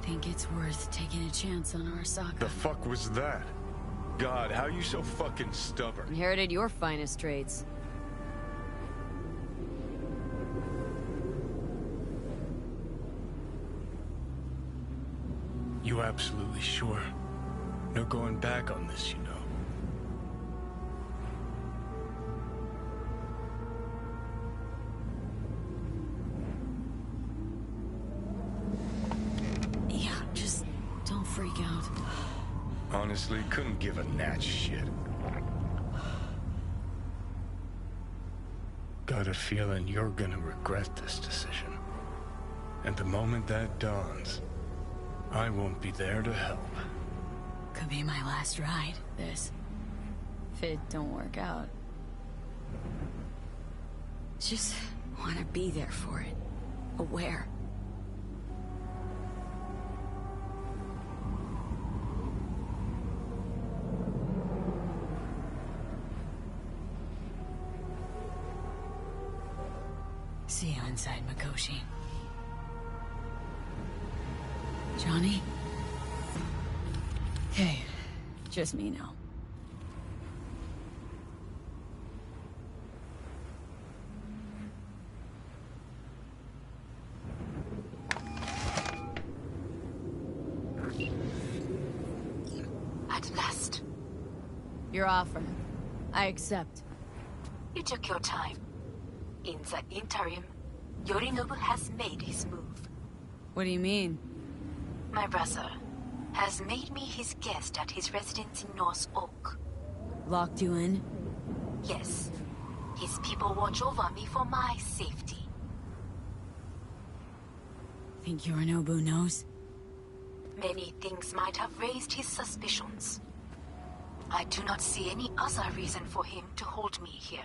think it's worth taking a chance on Arasaka. The fuck was that? God, how you so fucking stubborn? Inherited your finest traits. You absolutely sure? No going back on this, you know. Yeah, just don't freak out. Honestly, couldn't give a gnat's shit. Got a feeling you're gonna regret this decision. And the moment that dawns, I won't be there to help. Could be my last ride, this. If it don't work out. Just want to be there for it. Aware. See you inside, Mikoshi. Johnny? Hey, just me now. At last. Your offer. I accept. You took your time. In the interim, Yorinobu has made his move. What do you mean? My brother has made me his guest at his residence in North Oak. Locked you in? Yes. His people watch over me for my safety. Think Yorinobu knows? Many things might have raised his suspicions. I do not see any other reason for him to hold me here.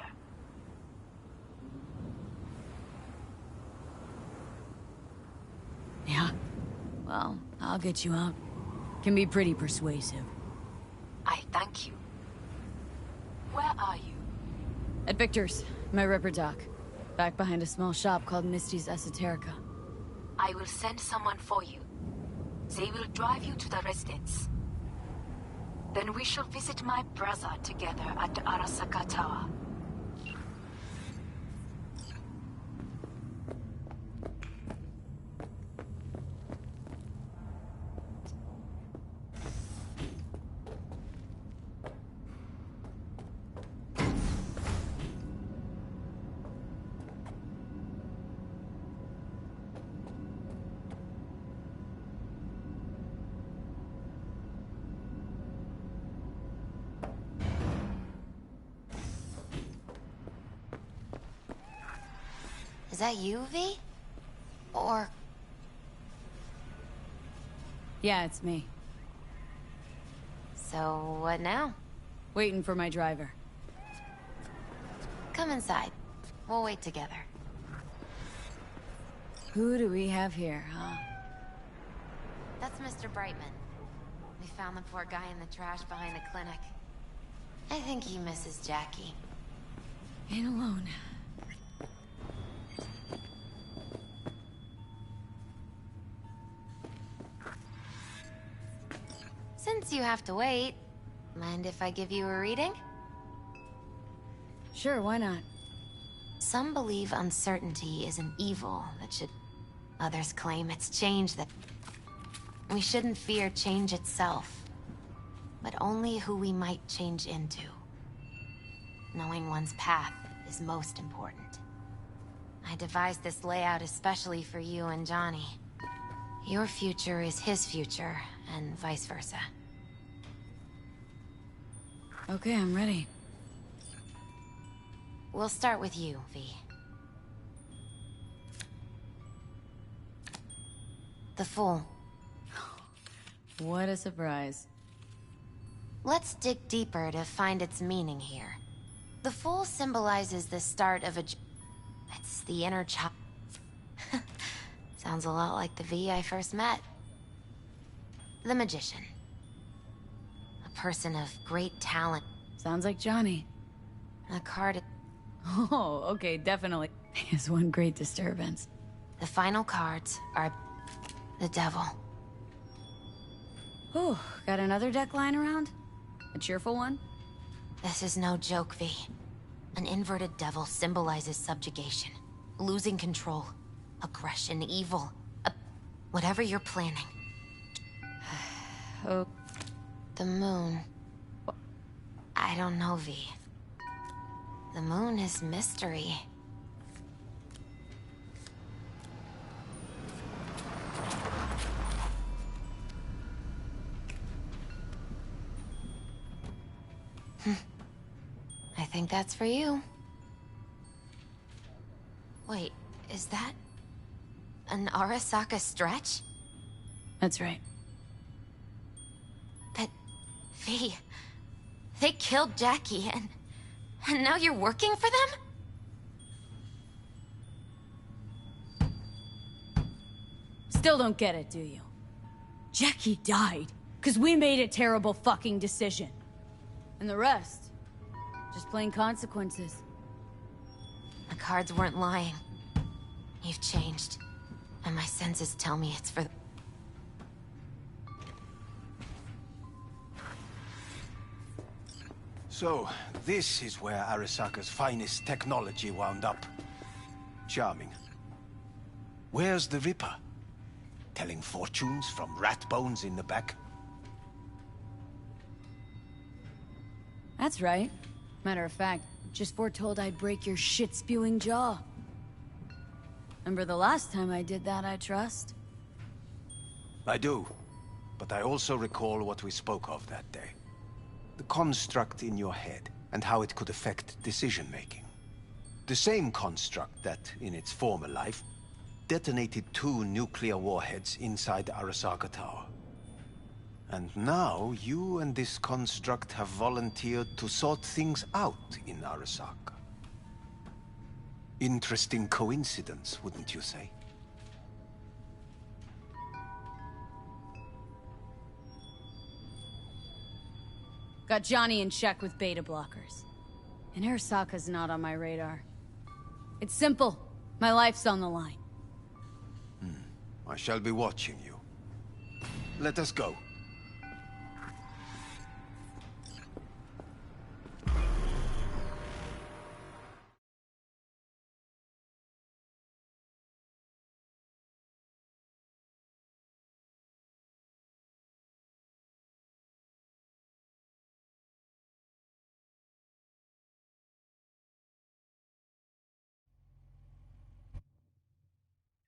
Yeah? Well, I'll get you out. Can be pretty persuasive. I thank you. Where are you? At Victor's, my ripper dock. Back behind a small shop called Misty's Esoterica. I will send someone for you. They will drive you to the residence. Then we shall visit my brother together at the Arasaka Tower. Is that you, V? Or... Yeah, it's me. So, what now? Waiting for my driver. Come inside. We'll wait together. Who do we have here, huh? That's Mr. Brightman. We found the poor guy in the trash behind the clinic. I think he misses Jackie. Ain't alone. Since you have to wait, mind if I give you a reading? Sure, why not? Some believe uncertainty is an evil that should... Others claim it's change that... We shouldn't fear change itself, but only who we might change into. Knowing one's path is most important. I devised this layout especially for you and Johnny. Your future is his future, and vice versa. Okay, I'm ready. We'll start with you, V. The Fool. What a surprise. Let's dig deeper to find its meaning here. The Fool symbolizes the start of a... It's the inner child. Sounds a lot like the V I first met. The Magician. A person of great talent. Sounds like Johnny. A card... Oh, okay, definitely. Is one great disturbance. The final cards are... the Devil. Oh, got another deck lying around? A cheerful one? This is no joke, V. An inverted devil symbolizes subjugation, losing control, aggression, evil. Whatever you're planning. Oh. The moon. I don't know, V. The moon is mystery. I think that's for you. Wait, is that an Arasaka stretch? That's right. But, V, they killed Jackie and now you're working for them? Still don't get it, do you? Jackie died, because we made a terrible fucking decision. And the rest, just plain consequences. The cards weren't lying. You've changed. And my senses tell me it's for... So, this is where Arasaka's finest technology wound up. Charming. Where's the Ripper? Telling fortunes from rat bones in the back? That's right. Matter of fact, just foretold I'd break your shit-spewing jaw. Remember the last time I did that, I trust? I do. But I also recall what we spoke of that day. The construct in your head, and how it could affect decision-making. The same construct that, in its former life, detonated 2 nuclear warheads inside Arasaka Tower. And now, you and this construct have volunteered to sort things out in Arasaka. Interesting coincidence, wouldn't you say? Got Johnny in check with beta blockers. And Arasaka's not on my radar. It's simple. My life's on the line. I shall be watching you. Let us go.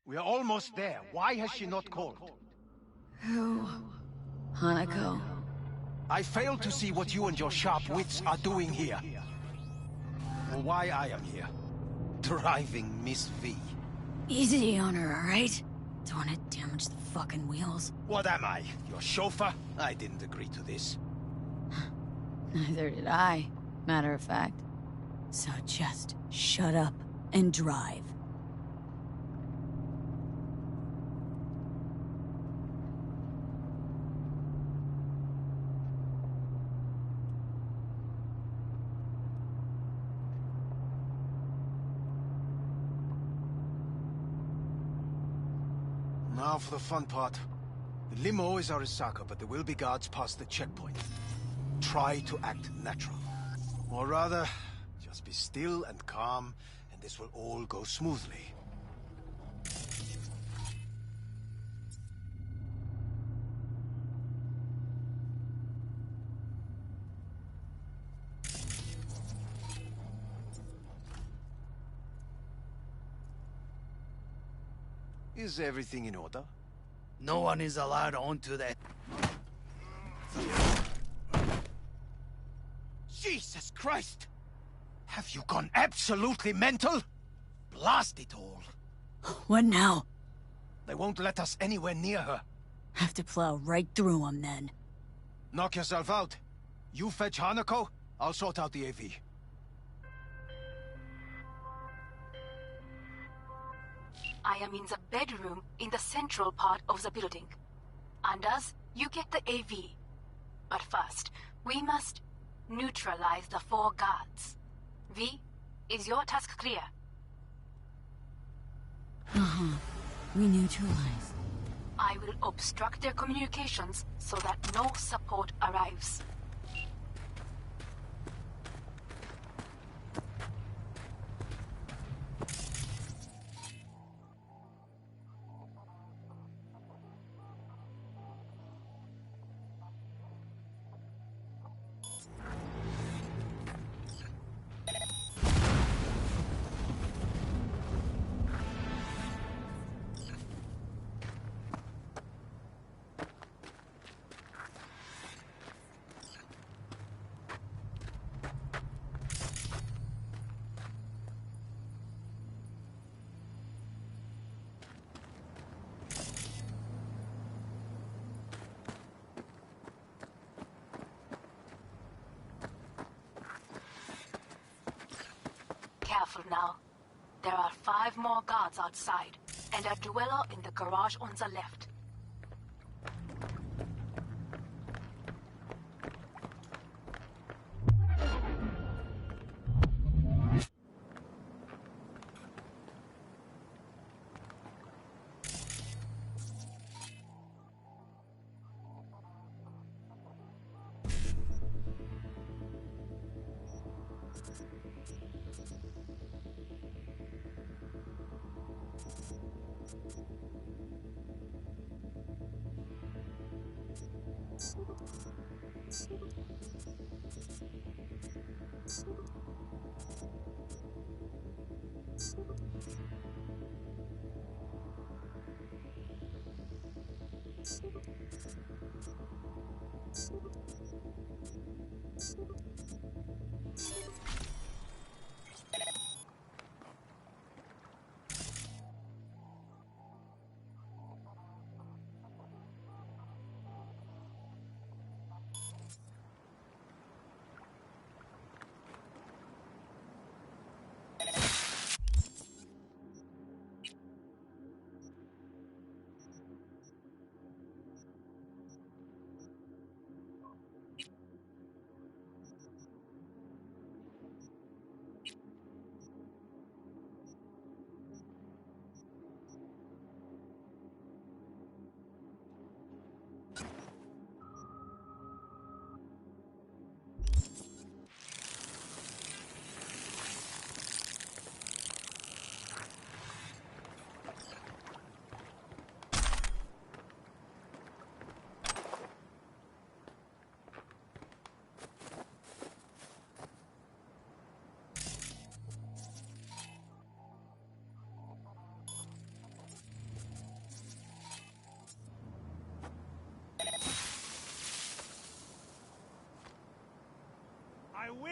We are almost there. Why has she not called? Who? Hanako. I fail to see what you and your sharp wits are doing here. Or why I am here. Driving Miss V. Easy on her, alright? Don't want to damage the fucking wheels. What am I? Your chauffeur? I didn't agree to this. Neither did I, matter of fact. So just shut up and drive. Now for the fun part. The limo is Arasaka, but there will be guards past the checkpoint. Try to act natural. Or rather, just be still and calm, and this will all go smoothly. Is everything in order? No one is allowed onto that. Jesus Christ! Have you gone absolutely mental? Blast it all. What now? They won't let us anywhere near her. Have to plow right through them then. Knock yourself out. You fetch Hanako, I'll sort out the AV. I am in the bedroom in the central part of the building. Anders, you get the AV. But first, we must neutralize the 4 guards. V, is your task clear? We neutralize. I I will obstruct their communications so that no support arrives. Careful now. There are 5 more guards outside, and a dweller in the garage on the left. I will!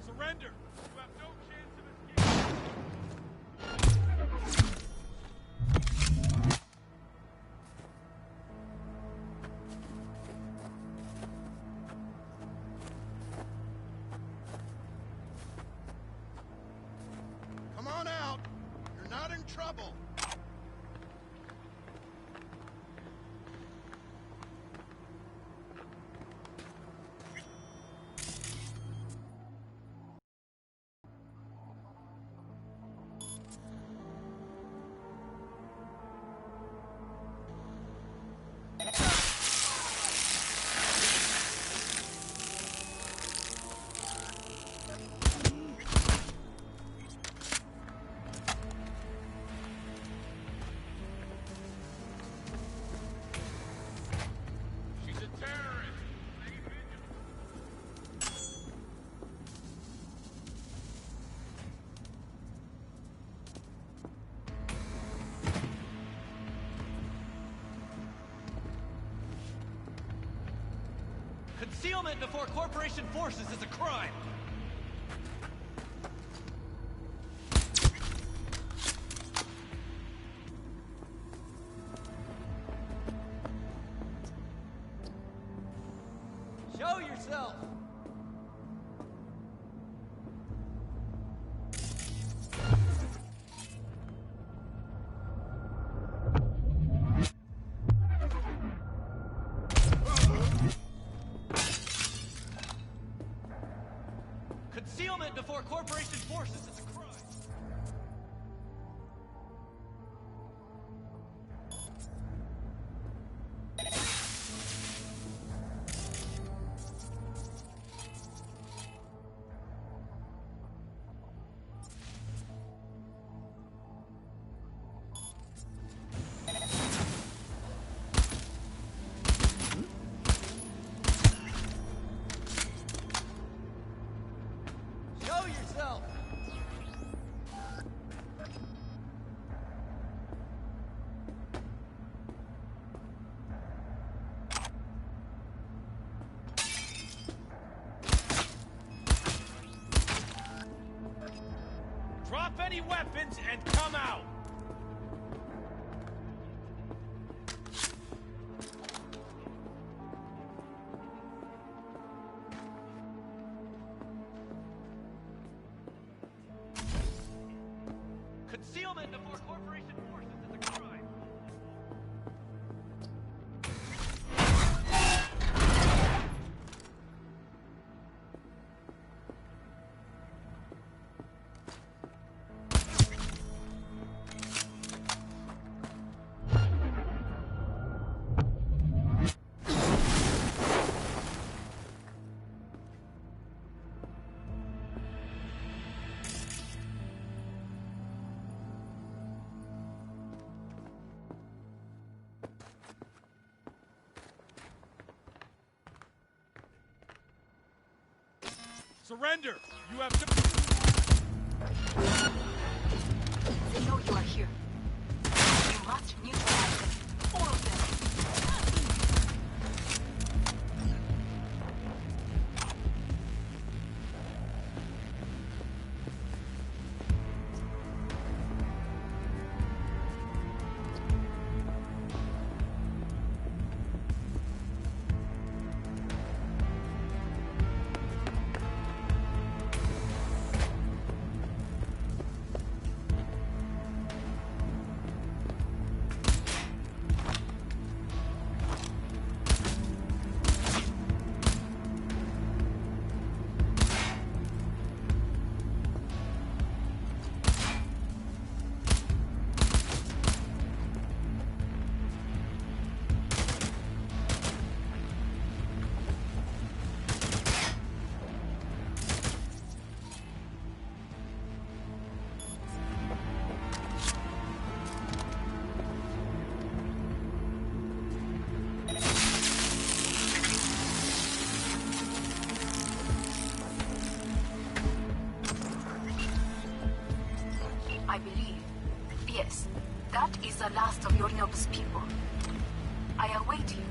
Surrender! You have no chance of escape! Come on out! You're not in trouble! Concealment before corporation forces is a crime! Show yourself! Concealment before corporation forces is a crime! Show yourself! Drop any weapons and come out! Concealment before corporation forces is a crime! Surrender! You have to... They know you are here. You must neutralize them. All of them. I believe, yes, that is the last of your noble people. I await you.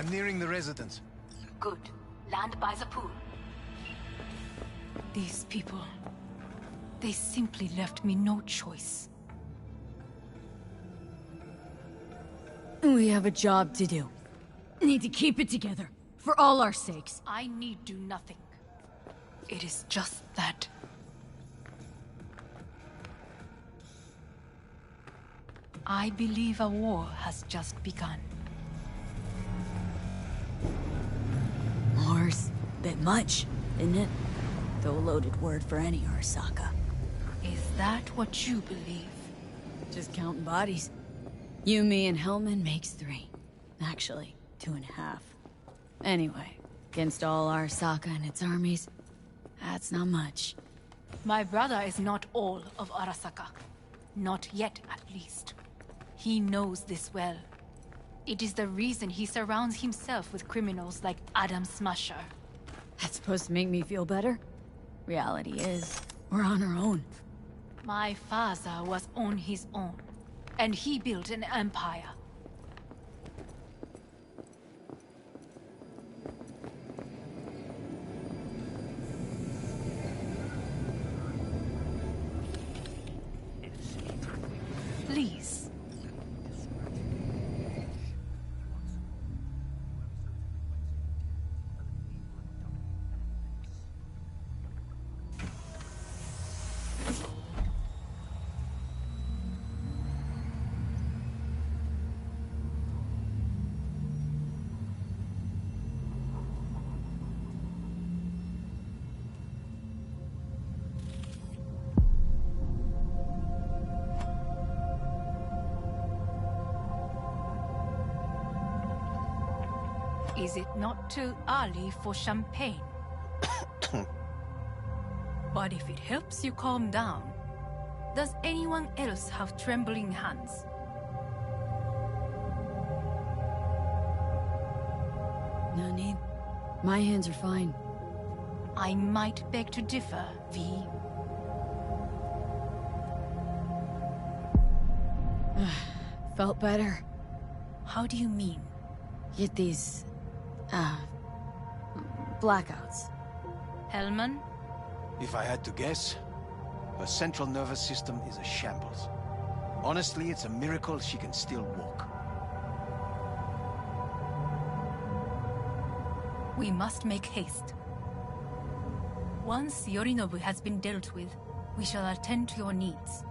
I'm nearing the residence. Good. Land by the pool. These people... they simply left me no choice. We have a job to do. Need to keep it together. For all our sakes. I need do nothing. It is just that. I believe a war has just begun. War's bit much, isn't it? Though a loaded word for any Arasaka. Is that what you believe? Just counting bodies. You, me, and Hellman makes 3. Actually, 2.5. Anyway, against all Arasaka and its armies, that's not much. My brother is not all of Arasaka. Not yet, at least. He knows this well. It is the reason he surrounds himself with criminals like Adam Smasher. That's supposed to make me feel better? Reality is, we're on our own. My father was on his own, and he built an empire. Please. Is it not too early for champagne? But if it helps you calm down, does anyone else have trembling hands? No need. My hands are fine. I might beg to differ, V. Felt better. How do you mean? Get these... blackouts. Hellman? If I had to guess, her central nervous system is a shambles. Honestly, it's a miracle she can still walk. We must make haste. Once Yorinobu has been dealt with, we shall attend to your needs.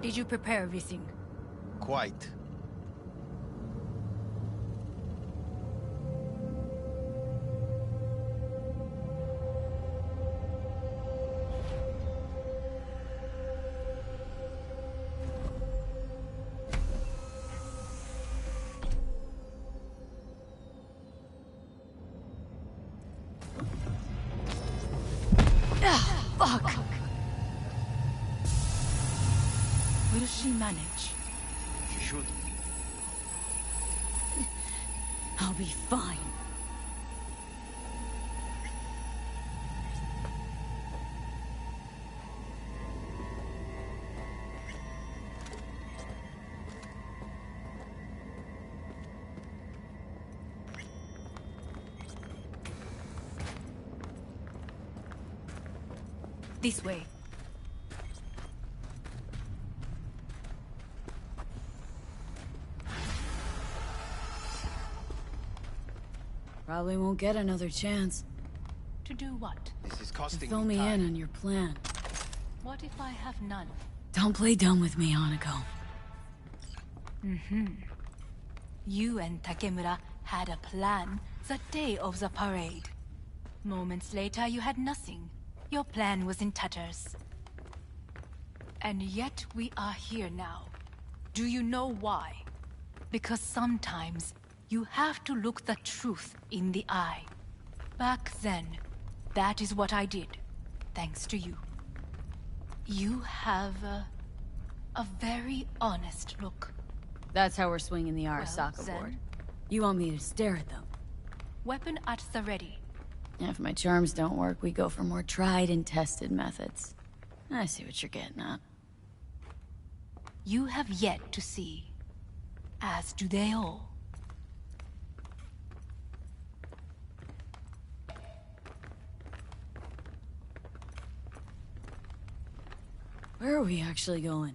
Did you prepare everything? Quite. Fuck! Will she manage? She should. I'll be fine. This way. Probably won't get another chance. To do what? This is To costing fill me time. in on your plan. What if I have none? Don't play dumb with me, Hanako. You and Takemura had a plan the day of the parade. Moments later, you had nothing. Your plan was in tatters. And yet we are here now. Do you know why? Because sometimes you have to look the truth in the eye. Back then, that is what I did, thanks to you. You have a very honest look. That's how we're swinging the Arasaka Zen? board. You want me to stare at them? Weapon at the ready. If my charms don't work, we go for more tried and tested methods. I see what you're getting at. You have yet to see. As do they all. Where are we actually going?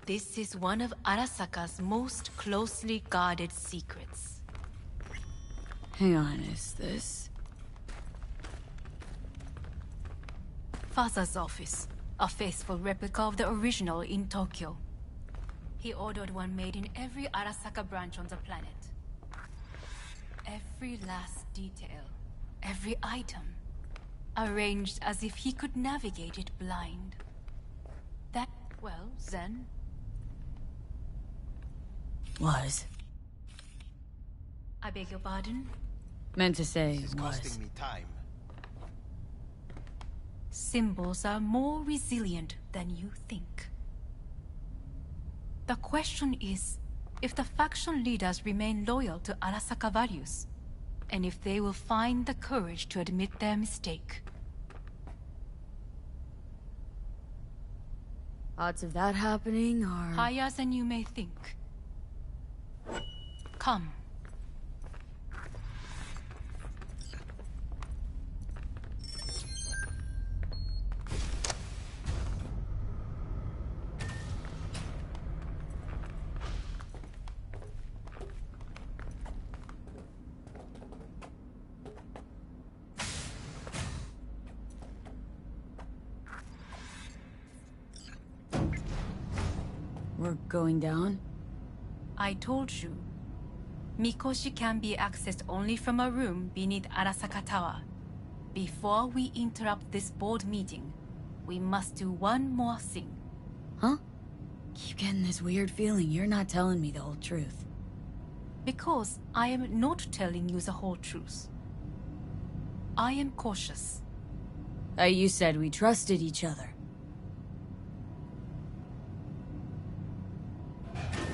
This is one of Arasaka's most closely guarded secrets. Hang on, is this... Father's office. A faithful replica of the original in Tokyo. He ordered one made in every Arasaka branch on the planet. Every last detail, every item, arranged as if he could navigate it blind. That, well, Zen, Was. I beg your pardon? Meant to say This is was. costing me time. Symbols are more resilient than you think. The question is, if the faction leaders remain loyal to Arasaka values, and if they will find the courage to admit their mistake. Odds of that happening are... Higher than you may think. Come. We're going down? I told you. Mikoshi can be accessed only from a room beneath Arasaka Tower. Before we interrupt this board meeting, we must do one more thing. Huh? Keep getting this weird feeling you're not telling me the whole truth. Because I am not telling you the whole truth. I am cautious. You said we trusted each other.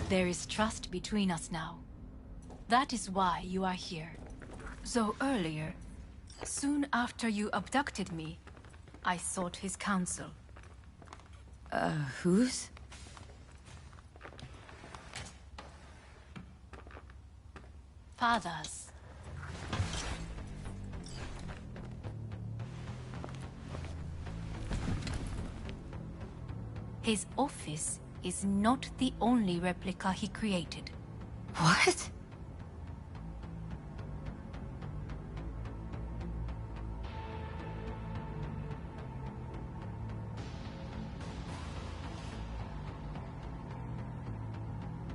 There is trust between us now. That is why you are here. So earlier, soon after you abducted me, I sought his counsel. Whose? Father's. His office is not the only replica he created. What?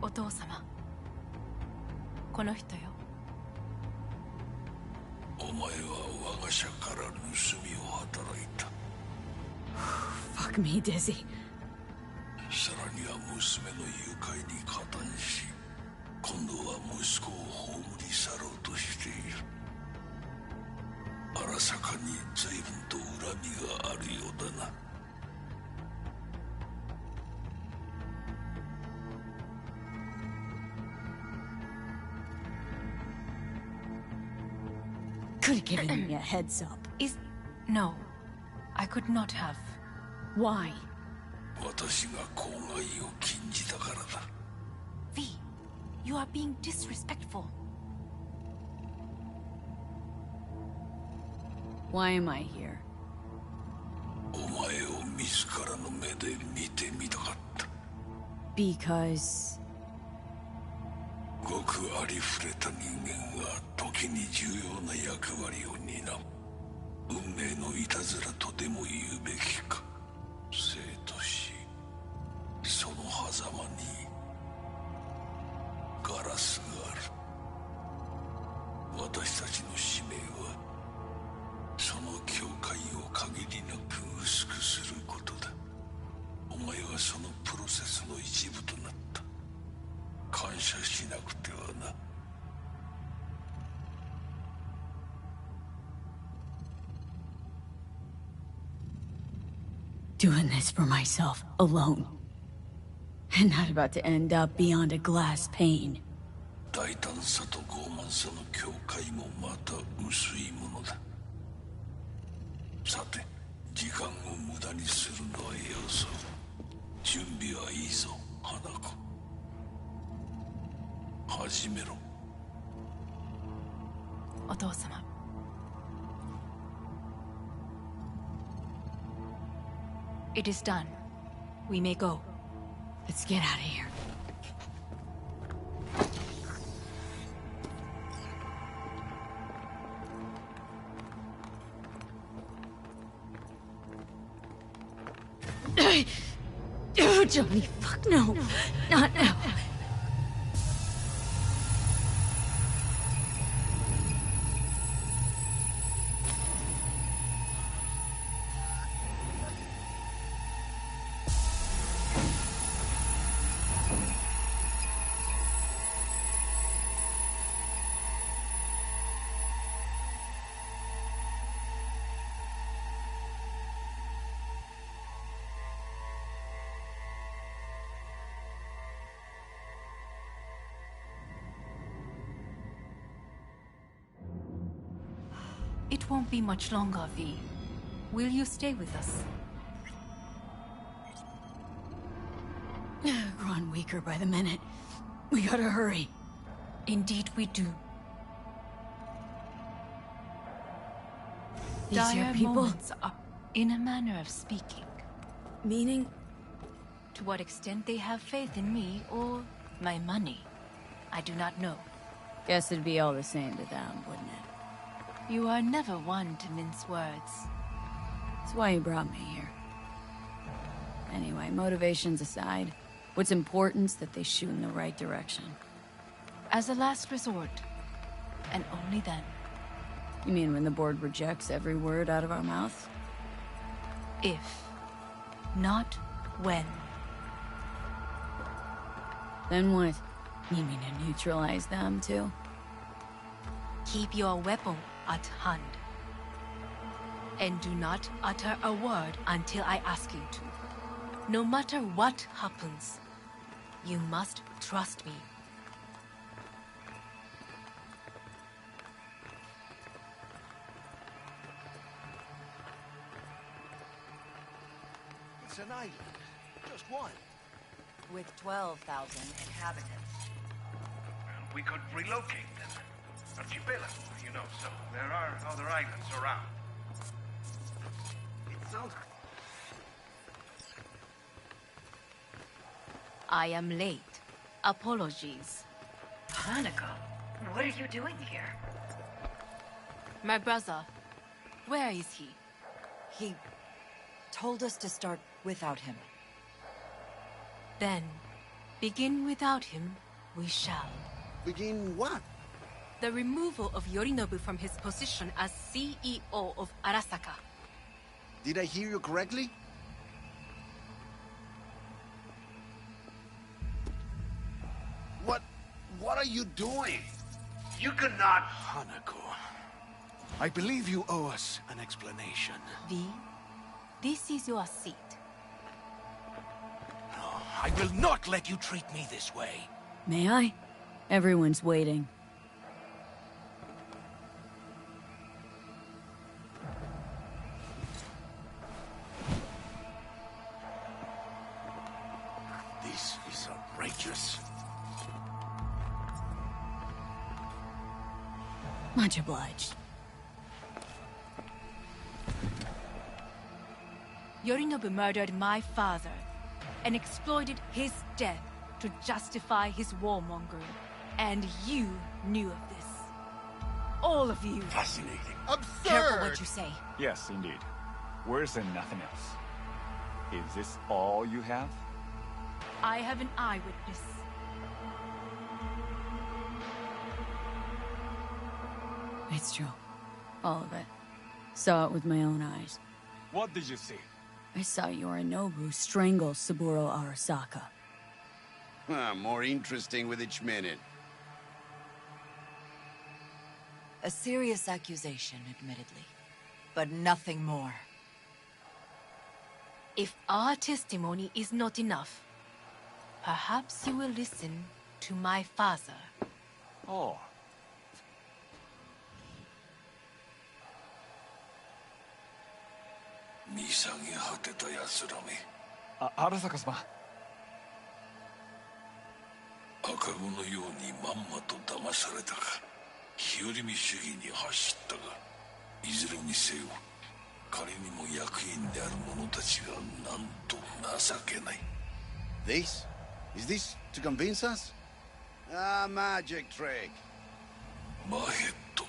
Otou-sama. この人よ。お前は我が社から盗みを働いた。Fuck me, Dizzy. さらには娘の誘拐に加担し、今度は息子を葬り去ろうとしている。荒坂に随分と恨みがあるようだな。Could have given me a heads up. No. I could not have. Why? 私が公害を禁じたからだ。V, you are being disrespectful. Why am I here? お前自らの目で見てみたかった。 Because... ごくありふれた人間が時に重要な役割を担う。運命のいたずらとでも言うべきか。生と死、その狭間にガラスがある。私たちの使命はその境界を限りなく薄くすることだ。お前はそのプロセスの一部となった。感謝しなくてはな。Doing this for myself, alone. And not about to end up beyond a glass pane. 大胆さと傲慢さの境界もまた薄いものだ。さて、時間を無駄にするのはよそう。準備はいいぞ、花子。始めろ。お父様。It is done. We may go. Let's get out of here. Oh, Johnny, fuck no. Not now. It won't be much longer, V. Will you stay with us? Growing weaker by the minute. We gotta hurry. Indeed we do. These are Dire people? moments are, in a manner of speaking. Meaning? To what extent they have faith in me or my money, I do not know. Guess it'd be all the same to them, wouldn't it? You are never one to mince words. That's why you brought me here. Anyway, motivations aside, what's important's that they shoot in the right direction. As a last resort, and only then. You mean when the board rejects every word out of our mouths? If, not when. Then what? You mean to neutralize them, too? Keep your weapon at hand. And do not utter a word until I ask you to. No matter what happens, you must trust me. It's an island. Just one. With 12,000 inhabitants. We could relocate them. Archipelago, you know, so there are other islands around. It sounds... I am late. Apologies. Hanako, what are you doing here? My brother, where is he? He told us to start without him. Then, begin without him, we shall. Begin what? The removal of Yorinobu from his position as CEO of Arasaka. Did I hear you correctly? What are you doing? You cannot... Hanako, I believe you owe us an explanation. V, this is your seat. No, I will not let you treat me this way. May I? Everyone's waiting. This is outrageous. Much obliged. Yorinobu murdered my father and exploited his death to justify his warmongering. And you knew of this. All of you. Fascinating. Absurd! Careful what you say. Yes, indeed. Worse than nothing else. Is this all you have? I have an eyewitness. It's true. All of it. Saw it with my own eyes. What did you see? I saw Yorinobu strangle Saburo Arasaka. More interesting with each minute. A serious accusation, admittedly. But nothing more. If our testimony is not enough, perhaps you will listen to my father. Oh. Arasaka-sama. 赤子のようにまんまと騙されたか、日和見主義に走ったが、いずれにせよ彼にも役員である者たちがなんと情けない。 This? Is this to convince us? Ah, magic trick. マヘッド、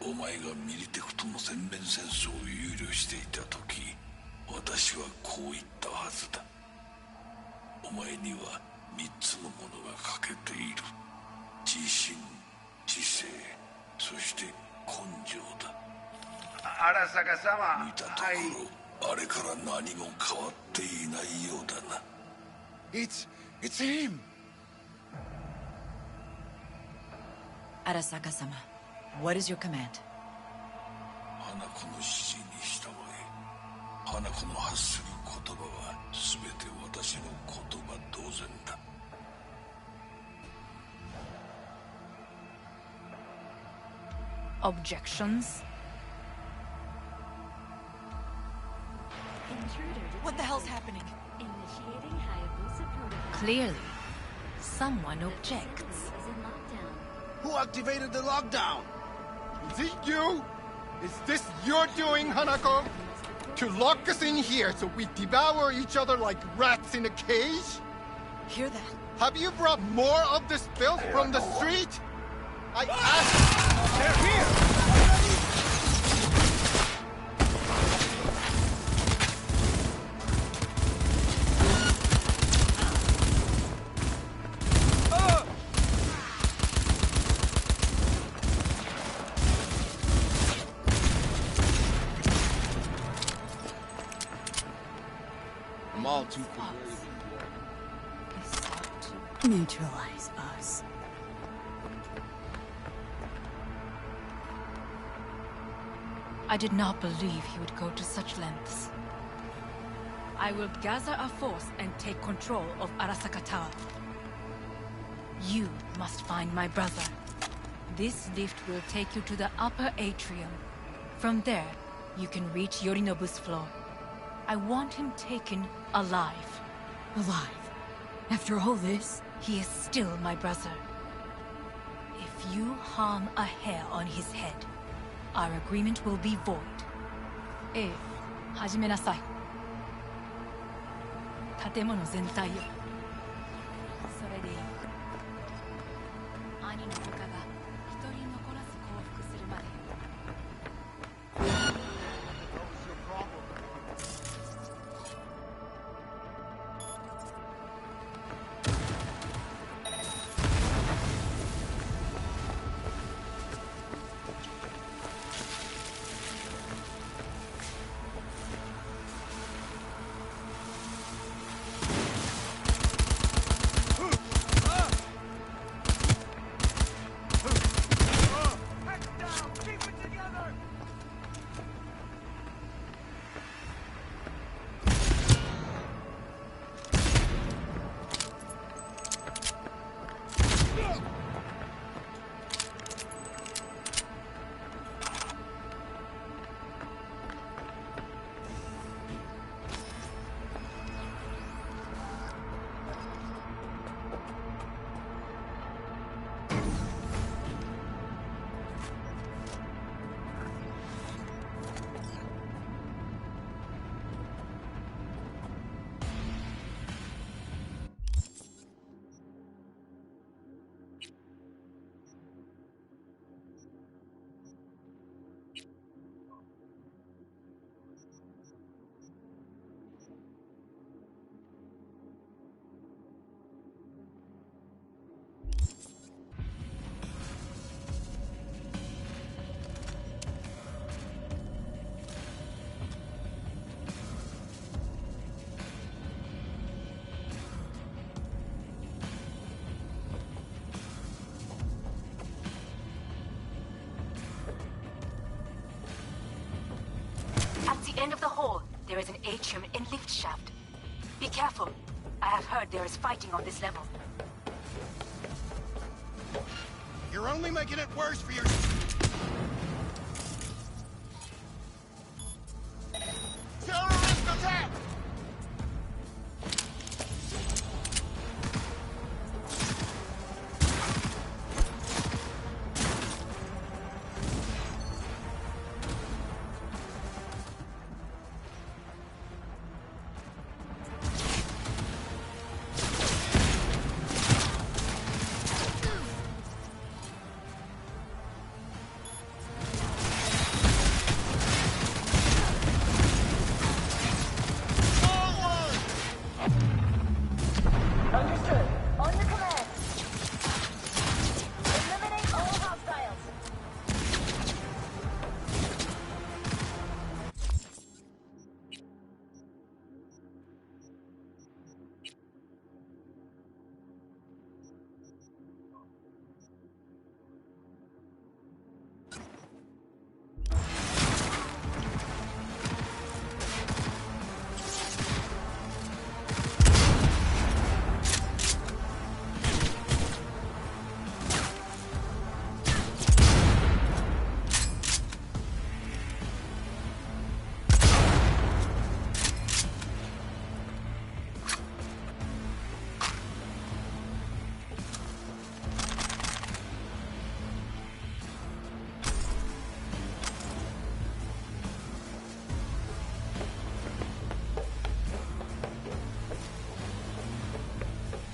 お前がミリテクとの全面戦争を憂慮していた時、私はこう言ったはずだ。お前には3つのものが欠けている。自信、知性、そして根性だ。Arasaka-sama, 見たところ、あれから何も変わっていないようだな。It's him! Arasaka-sama, what is your command? 花子の指示に従え。花子の発する言葉は全て私の言葉同然だ。Objections? What the hell's happening? Clearly, someone objects. Who activated the lockdown? Is it you? Is this your doing, Hanako? To lock us in here so we devour each other like rats in a cage? Hear that? Have you brought more of this filth from the street? I asked... They're here! I'm all too familiar. Neutralize us. I did not believe he would go to such lengths. I will gather a force and take control of Arasaka Tower. You must find my brother. This lift will take you to the upper atrium. From there, you can reach Yorinobu's floor. I want him taken alive. Alive? After all this? He is still my brother. If you harm a hair on his head, our agreement will be void. 始めなさい。建物全体よ。それでいい。兄の部下が一人残らず降伏するまでよ。there is an atrium in lift shaft. Be careful. I have heard there is fighting on this level. You're only making it worse for your... Terrorist attack!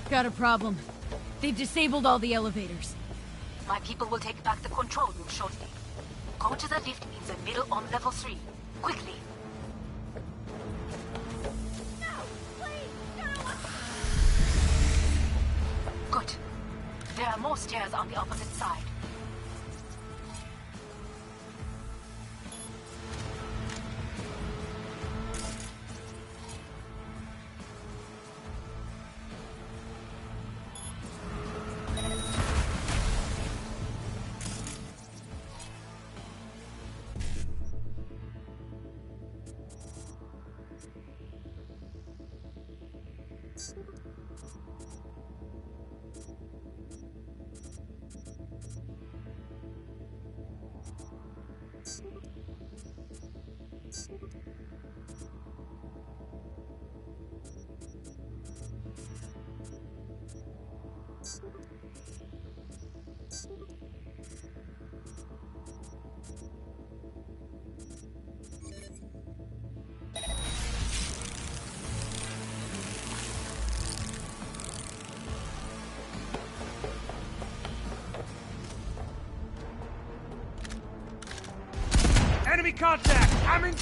Got a problem. They've disabled all the elevators. My people will take back the control room shortly. Go to the lift in the middle on level 3. Quickly. No! Please! No! Good. There are more stairs on the opposite side. Enemy contact! I'm in...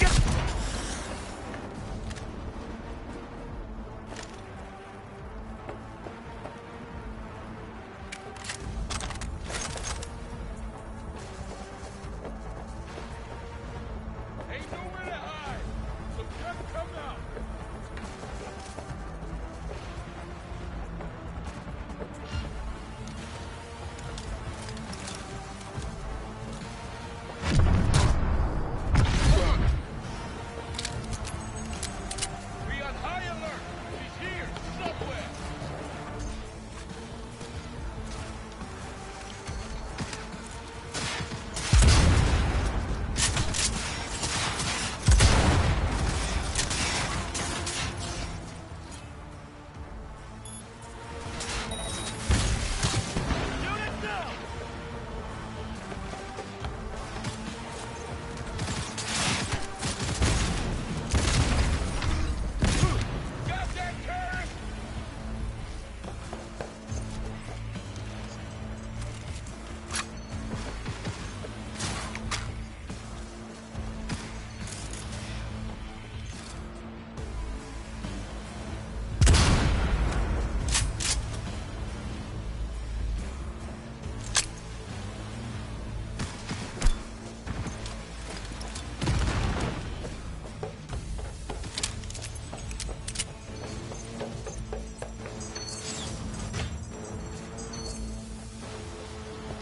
Ain't nowhere to hide, so come out. Be on high alert. She's here, somewhere.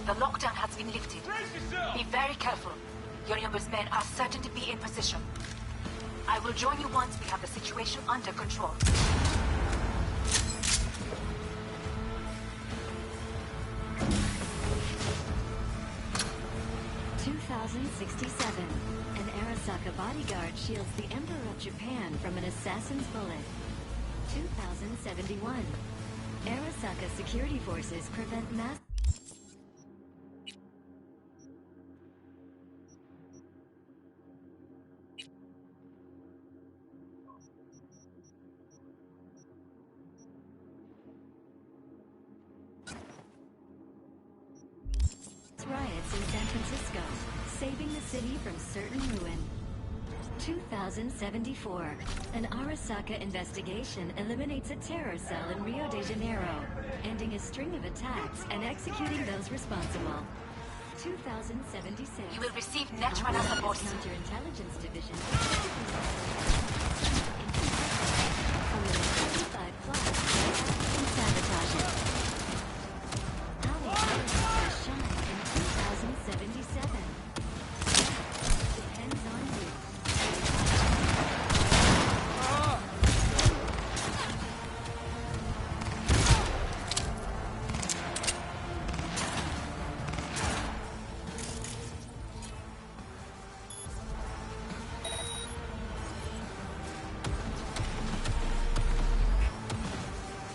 The lockdown has been lifted. Be very careful. Yorinobu's men are certain to be in position. I will join you once we have the situation under control. 2067. An Arasaka bodyguard shields the Emperor of Japan from an assassin's bullet. 2071. Arasaka security forces prevent mass... riots in San Francisco, saving the city from certain ruin. 2074. An Arasaka investigation eliminates a terror cell in Rio de Janeiro, ending a string of attacks and executing those responsible. 2076. You will receive Netrunner support. Counterintelligence Division. From the 35 plus, and sabotage it. Shine in 2077. Depends on you.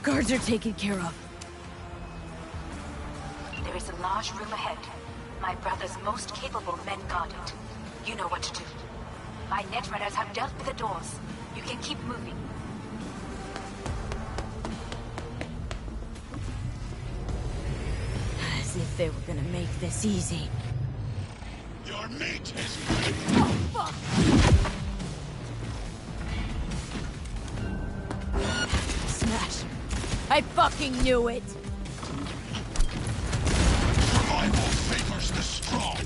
Guards are taken care of. There is a large room ahead. My brother's most capable men guard it. You know what to do. My Netrunners have dealt with the doors. You can keep moving. As if they were gonna make this easy. Your mate has... Oh, fuck! Smash! I fucking knew it! Survival favors the strong.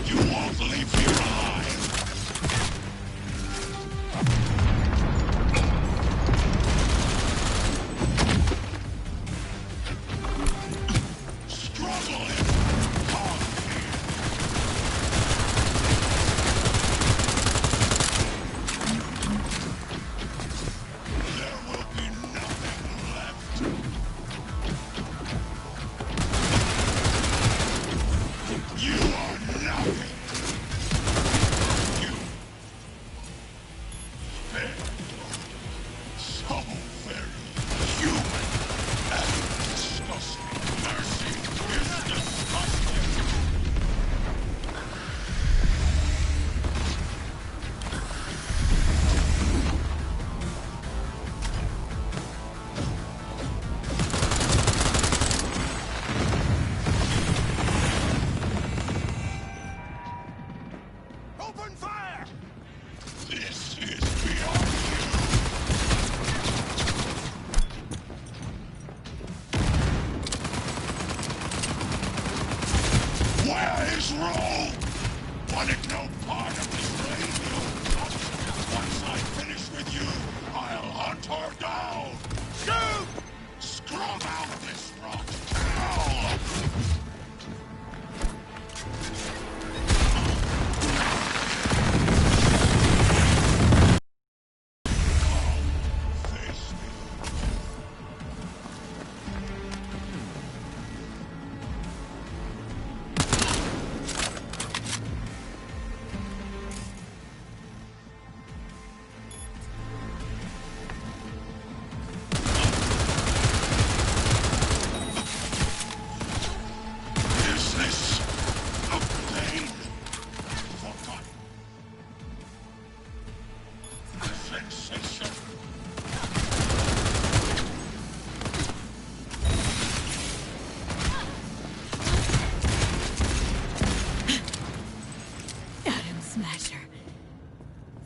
You won't leave here alive.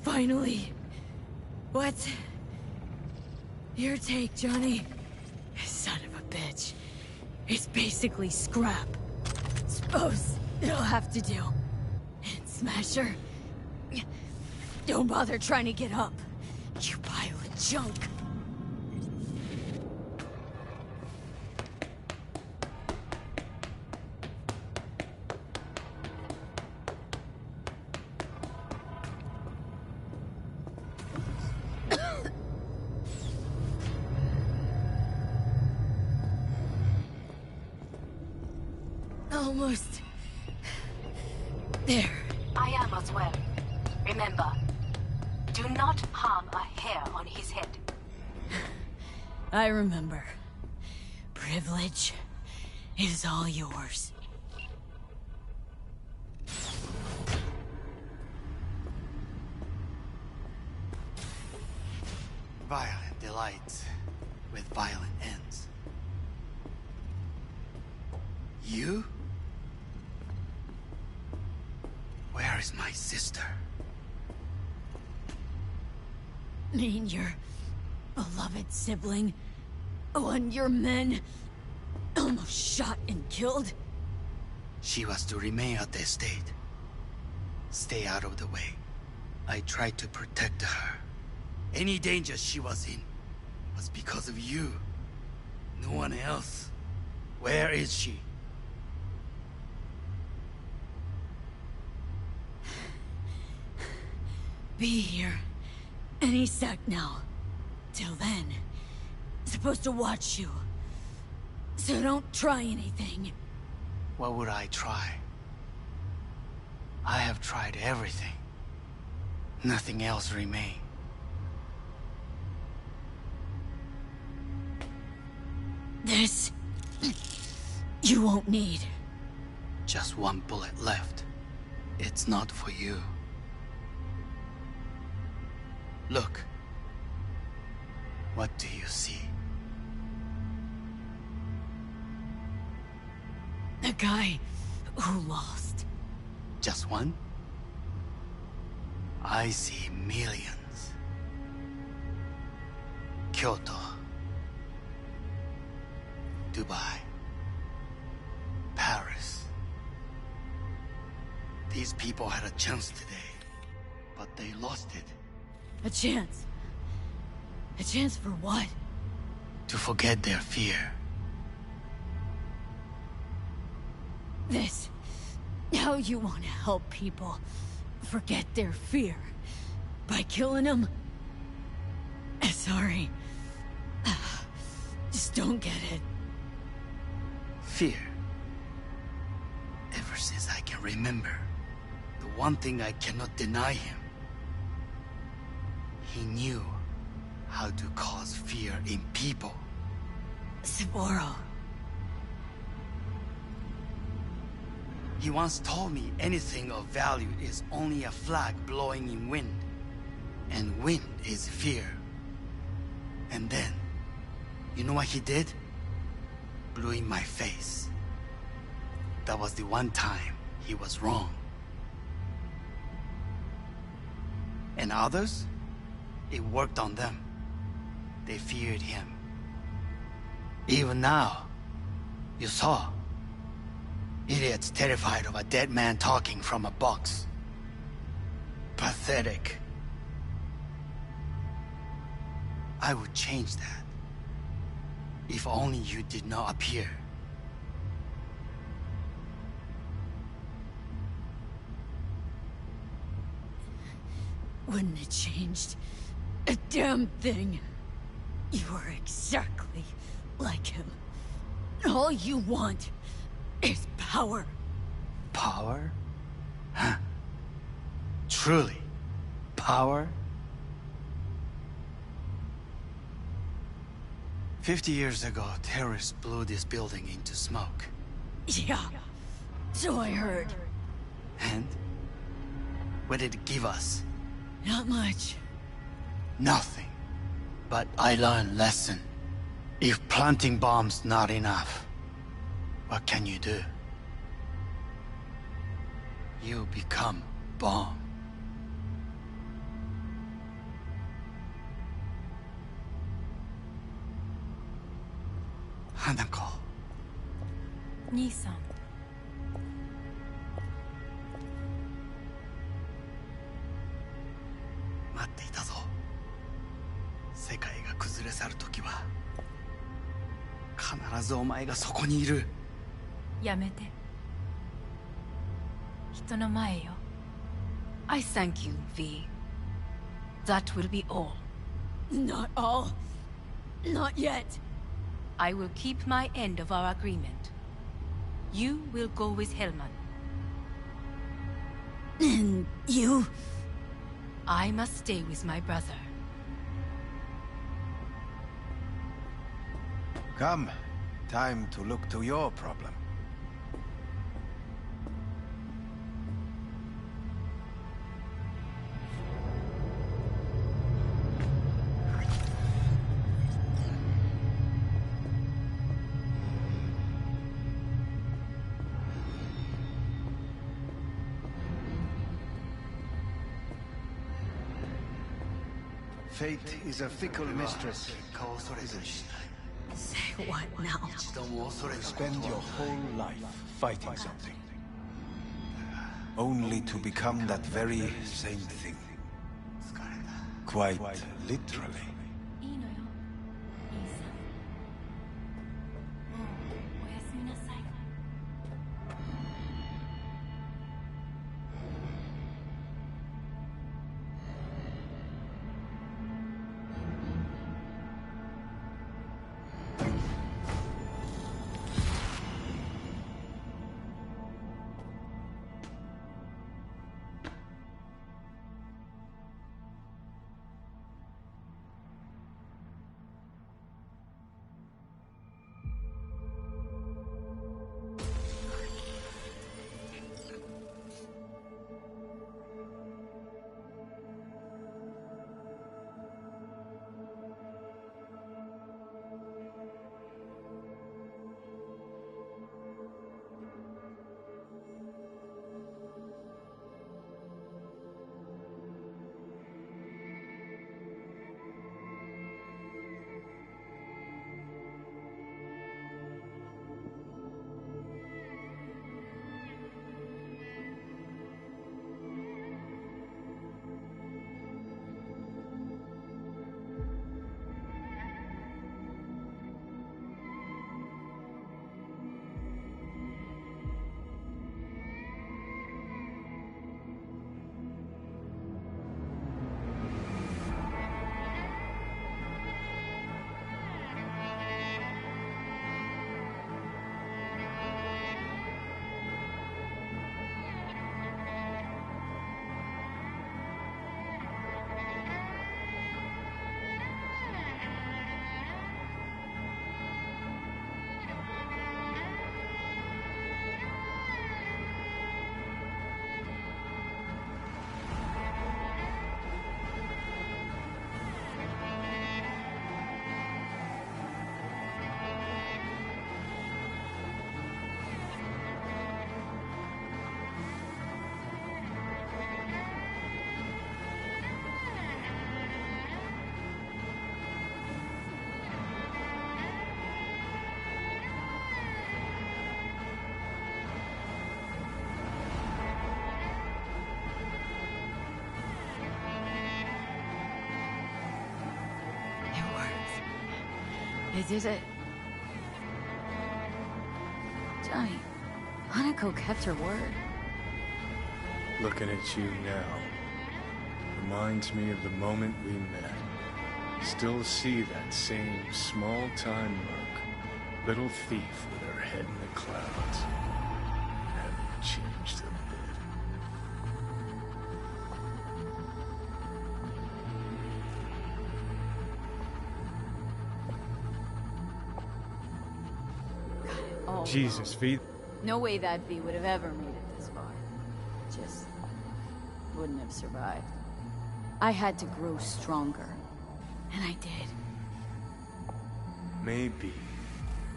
Finally. What? Your take, Johnny? Son of a bitch. It's basically scrap. Suppose it'll have to do. And Smasher? Don't bother trying to get up. You pile of junk. almost... there. I am as well. Remember, do not harm a hair on his head. I remember. Privilege is all yours. Violent delights with violent ends. You? Where is my sister? Mean your beloved sibling? One your men almost shot and killed? She was to remain at the estate. Stay out of the way. I tried to protect her. Any danger she was in was because of you. No one else. Where is she? Be here any sec now. Till then, supposed to watch you. So don't try anything. What would I try? I have tried everything. Nothing else remains. This... you won't need. Just one bullet left. It's not for you. Look. What do you see? The guy who lost. Just one? I see millions. Kyoto. Dubai. Paris. These people had a chance today, but they lost it. A chance? A chance for what? To forget their fear. This... how you want to help people forget their fear? By killing them? Sorry. Just don't get it. Fear. Ever since I can remember, the one thing I cannot deny him. He knew how to cause fear in people. Saburo. He once told me anything of value is only a flag blowing in wind. And wind is fear. And then, you know what he did? Blew in my face. That was the one time he was wrong. And others? It worked on them. They feared him. Even now, you saw. Idiots terrified of a dead man talking from a box. Pathetic. I would change that. If only you did not appear. Wouldn't have changed a damn thing. You are exactly like him. All you want is power. Power? Huh. Truly, power? 50 years ago, terrorists blew this building into smoke. Yeah, so I heard. And? What did it give us? Not much. Nothing. But I learned lesson. If planting bombs not enough, what can you do? You become bomb. Hanako. 兄さん。待っていたぞ。世界が崩れ去る時は必ずお前がそこにいる。やめて。人の前よ。I thank you, V. That will be all. Not all. Not yet. I will keep my end of our agreement. You will go with Hellman. And you? I must stay with my brother. Come. Time to look to your problem. Fate is a fickle mistress, isn't she? Say what now? Spend your whole life fighting something. Only to become that very same thing. Quite literally. I did it. Johnny, Hanako kept her word. Looking at you now reminds me of the moment we met. Still see that same small-time merc, little thief with her head in the clouds. Haven't changed a bit. Oh, Jesus, V. No way that V would have ever made it this far. Just wouldn't have survived. I had to grow stronger. And I did. Maybe.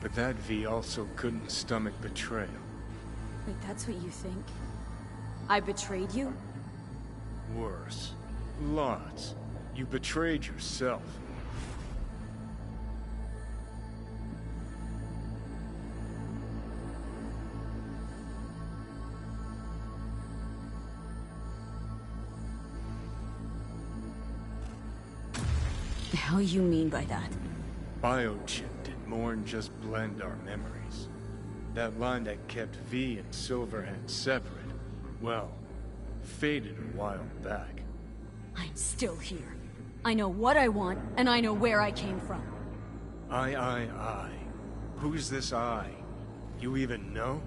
But that V also couldn't stomach betrayal. Wait, that's what you think? I betrayed you? Worse. Lots. You betrayed yourself. The hell you mean by that? Biochip did more than just blend our memories. That line that kept V and Silverhand separate, well, faded a while back. I'm still here. I know what I want, and I know where I came from. I. Who's this I? You even know?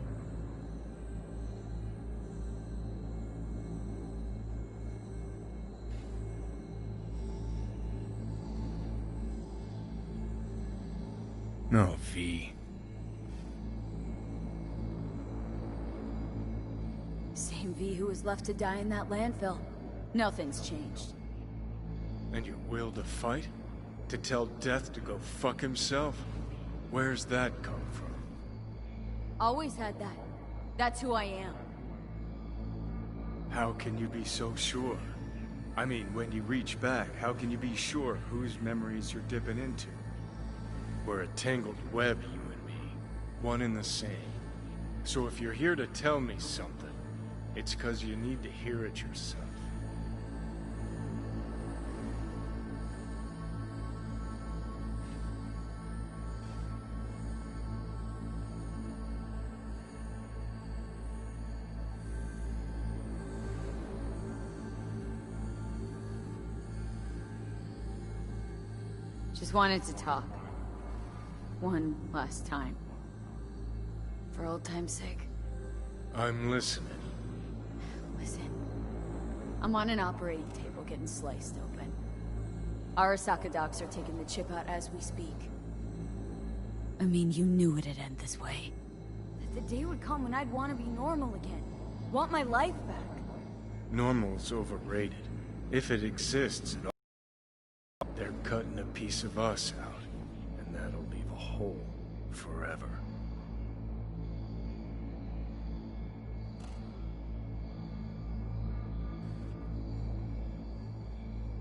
No, V. Same V who was left to die in that landfill. Nothing's changed. And your will to fight? To tell Death to go fuck himself? Where's that come from? Always had that. That's who I am. How can you be so sure? I mean, when you reach back, how can you be sure whose memories you're dipping into? We're a tangled web, you and me. One and the same. So if you're here to tell me something, it's 'cause you need to hear it yourself. Just wanted to talk. One last time. For old time's sake. I'm listening. Listen. I'm on an operating table getting sliced open. Arasaka docs are taking the chip out as we speak. I mean, you knew it'd end this way. That the day would come when I'd want to be normal again. Want my life back. Normal's overrated. If it exists at all, they're cutting a piece of us out, and that'll leave a hole forever.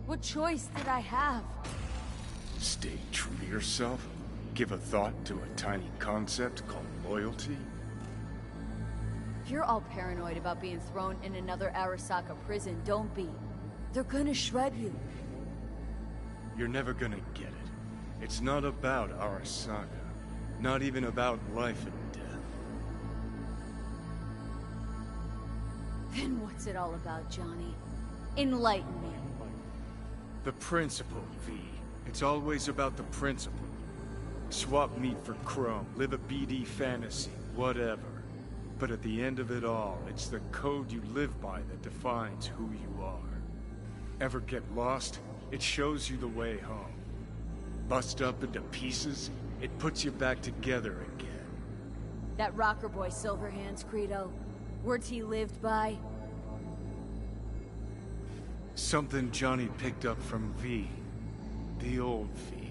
What choice did I have? Stay true to yourself? Give a thought to a tiny concept called loyalty? If you're all paranoid about being thrown in another Arasaka prison, don't be. They're gonna shred you. You're never gonna get it. It's not about Arasaka. Not even about life and death. Then what's it all about, Johnny? Enlighten me. The principle, V. It's always about the principle. Swap meat for chrome, live a BD fantasy, whatever. But at the end of it all, it's the code you live by that defines who you are. Ever get lost? It shows you the way home. Bust up into pieces, it puts you back together again. That rocker boy Silverhand's credo. Words he lived by. Something Johnny picked up from V. The old V.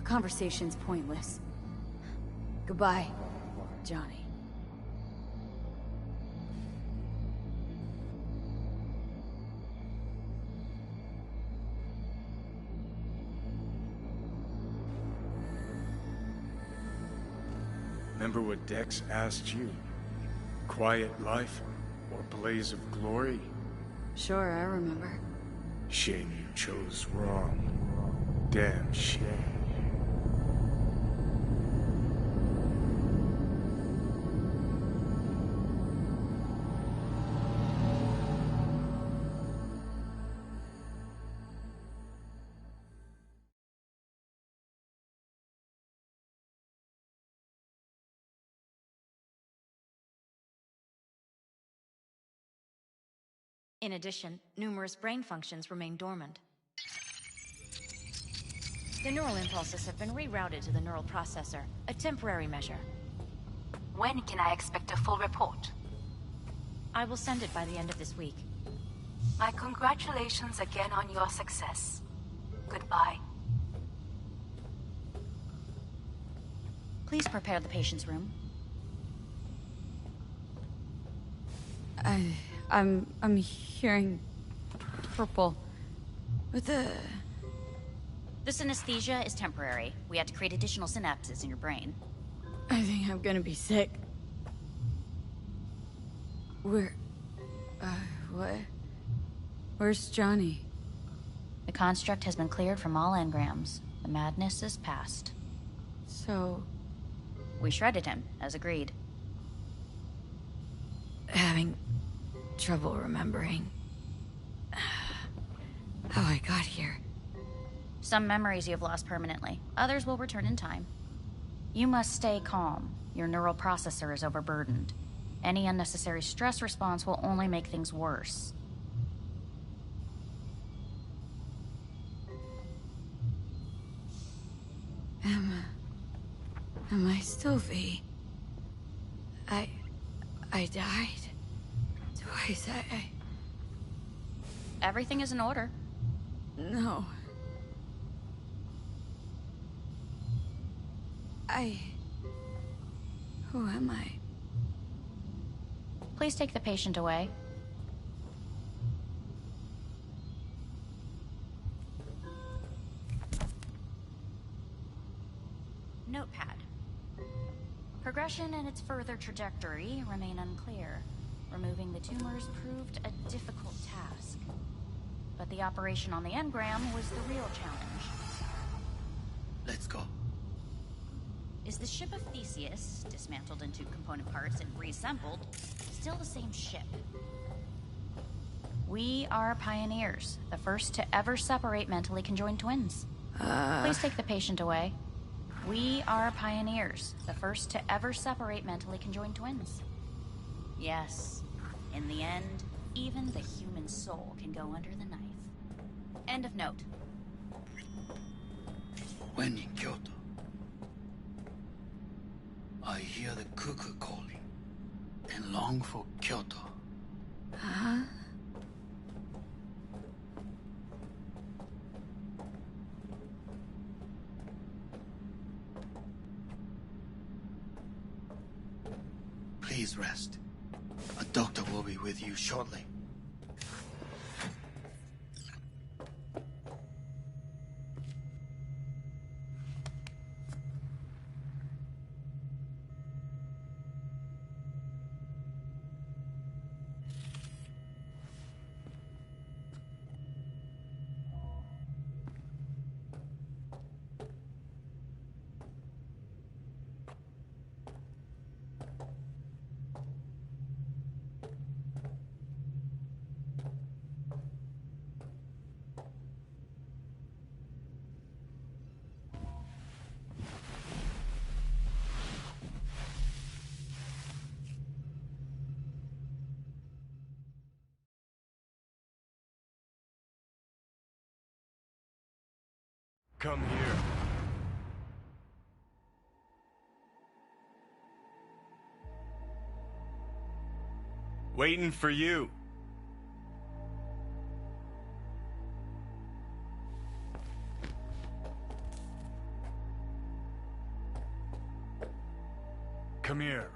Conversation's pointless. Goodbye, Johnny. Remember what Dex asked you? Quiet life or blaze of glory? Sure, I remember. Shame you chose wrong. Damn shame. In addition, numerous brain functions remain dormant. The neural impulses have been rerouted to the neural processor, a temporary measure. When can I expect a full report? I will send it by the end of this week. My congratulations again on your success. Goodbye. Please prepare the patient's room. I'm hearing purple. With the... This anesthesia is temporary. We had to create additional synapses in your brain. I think I'm gonna be sick. What? Where's Johnny? The construct has been cleared from all engrams. The madness is past. So... We shredded him, as agreed. Having trouble remembering how I got here. Some memories you have lost permanently. Others will return in time. You must stay calm. Your neural processor is overburdened. Any unnecessary stress response will only make things worse. Am I still V? I died twice. Everything is in order. No. Who am I? Please take the patient away. Notepad. Progression and its further trajectory remain unclear. Removing the tumors proved a difficult task. But the operation on the engram was the real challenge. Let's go. Is the ship of Theseus, dismantled into component parts and reassembled, still the same ship? We are pioneers, the first to ever separate mentally conjoined twins. Please take the patient away. We are pioneers, the first to ever separate mentally conjoined twins. Yes, in the end, even the human soul can go under the knife. End of note. When in Kyoto, I hear the cuckoo calling and long for Kyoto. Huh? Please rest. A doctor will be with you shortly. Come here. Waiting for you. Come here.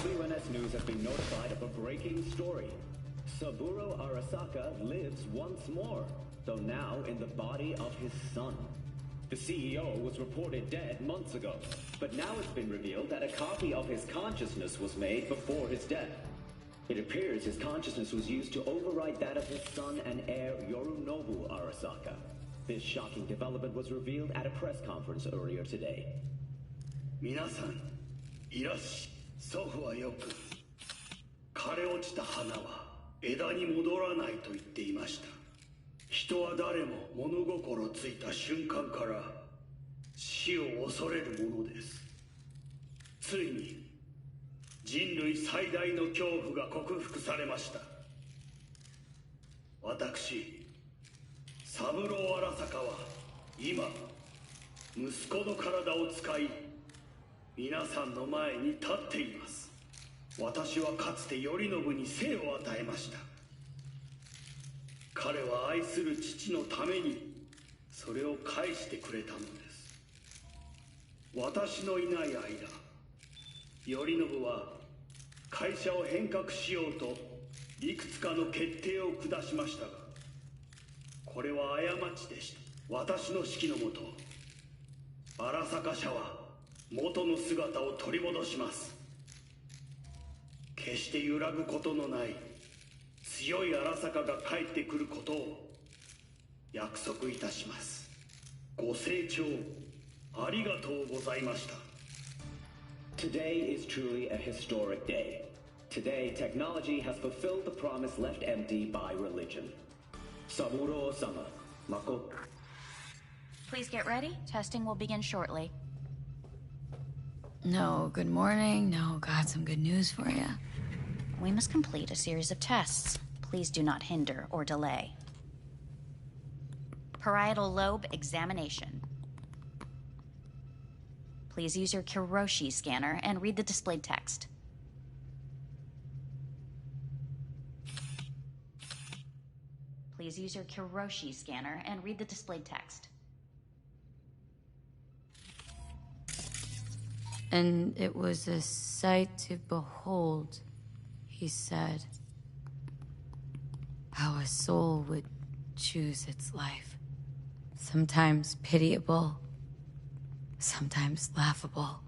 WNS News has been notified of a breaking story. Saburo Arasaka lives once more, though now in the body of his son. The CEO was reported dead months ago, but now it's been revealed that a copy of his consciousness was made before his death. It appears his consciousness was used to override that of his son and heir Yorinobu Arasaka. This shocking development was revealed at a press conference earlier today. 皆さん、いらっしゃい。祖父はよく、枯れ落ちた花は枝に戻らないと言っていました。人は誰も物心ついた瞬間から死を恐れるものです。ついに人類最大の恐怖が克服されました。私、三郎荒坂は今、息子の体を使い、皆さんの前に立っています。私はかつて頼信に生を与えました。彼は愛する父のためにそれを返してくれたのです。私のいない間、頼信は会社を変革しようといくつかの決定を下しましたが、これは過ちでした。私の指揮のもと、荒坂社は元の姿を取り戻します。決して揺らぐことのない強い荒坂が帰ってくることを約束いたします。ご清聴ありがとうございました。Today is truly a historic day. Today, technology has fulfilled the promise left empty by religion. Saburo-sama, Mako. Please get ready. Testing will begin shortly. No, good morning. No, got some good news for you. We must complete a series of tests. Please do not hinder or delay. Parietal lobe examination. Please use your Kiroshi scanner and read the displayed text. Please use your Kiroshi scanner and read the displayed text. And it was a sight to behold, he said, how a soul would choose its life. Sometimes pitiable, sometimes laughable.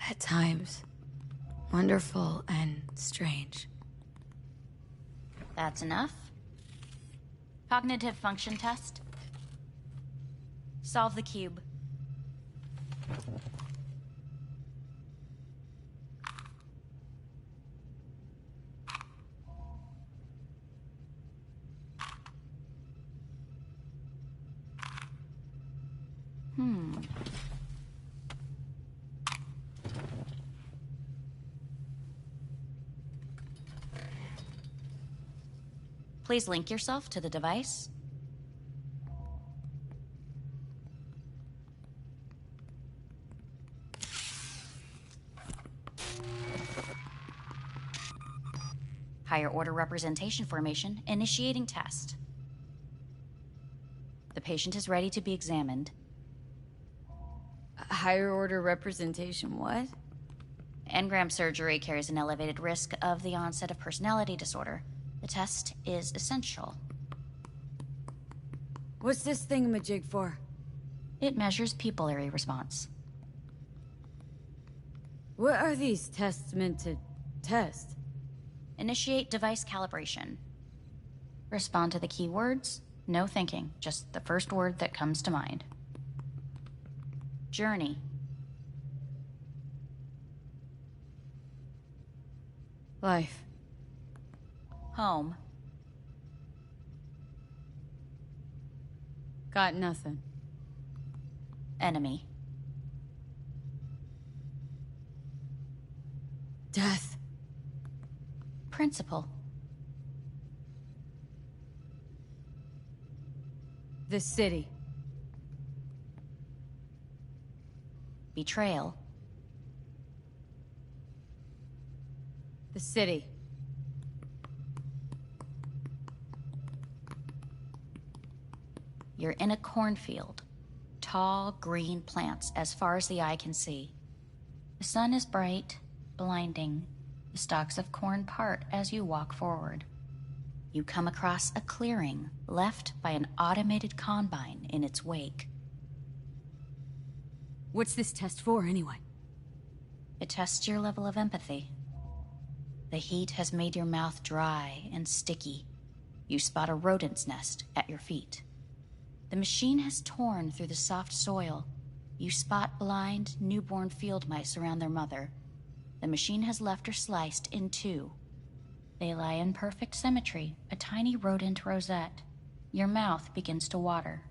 At times, wonderful and strange. That's enough. Cognitive function test. Solve the cube. Please link yourself to the device. Higher order representation formation, initiating test. The patient is ready to be examined. Higher order representation, what? Engram surgery carries an elevated risk of the onset of personality disorder. The test is essential. What's this thingamajig for? It measures pupillary response. What are these tests meant to test? Initiate device calibration. Respond to the keywords. No thinking, just the first word that comes to mind. Journey. Life. Home. Got nothing. Enemy. Death. Principle. The city. Betrayal. The city. You're in a cornfield. Tall, green plants as far as the eye can see. The sun is bright, blinding. The stalks of corn part as you walk forward. You come across a clearing left by an automated combine in its wake. What's this test for, anyway? It tests your level of empathy. The heat has made your mouth dry and sticky. You spot a rodent's nest at your feet. The machine has torn through the soft soil. You spot blind, newborn field mice around their mother. The machine has left her sliced in two. They lie in perfect symmetry, a tiny rodent rosette. Your mouth begins to water.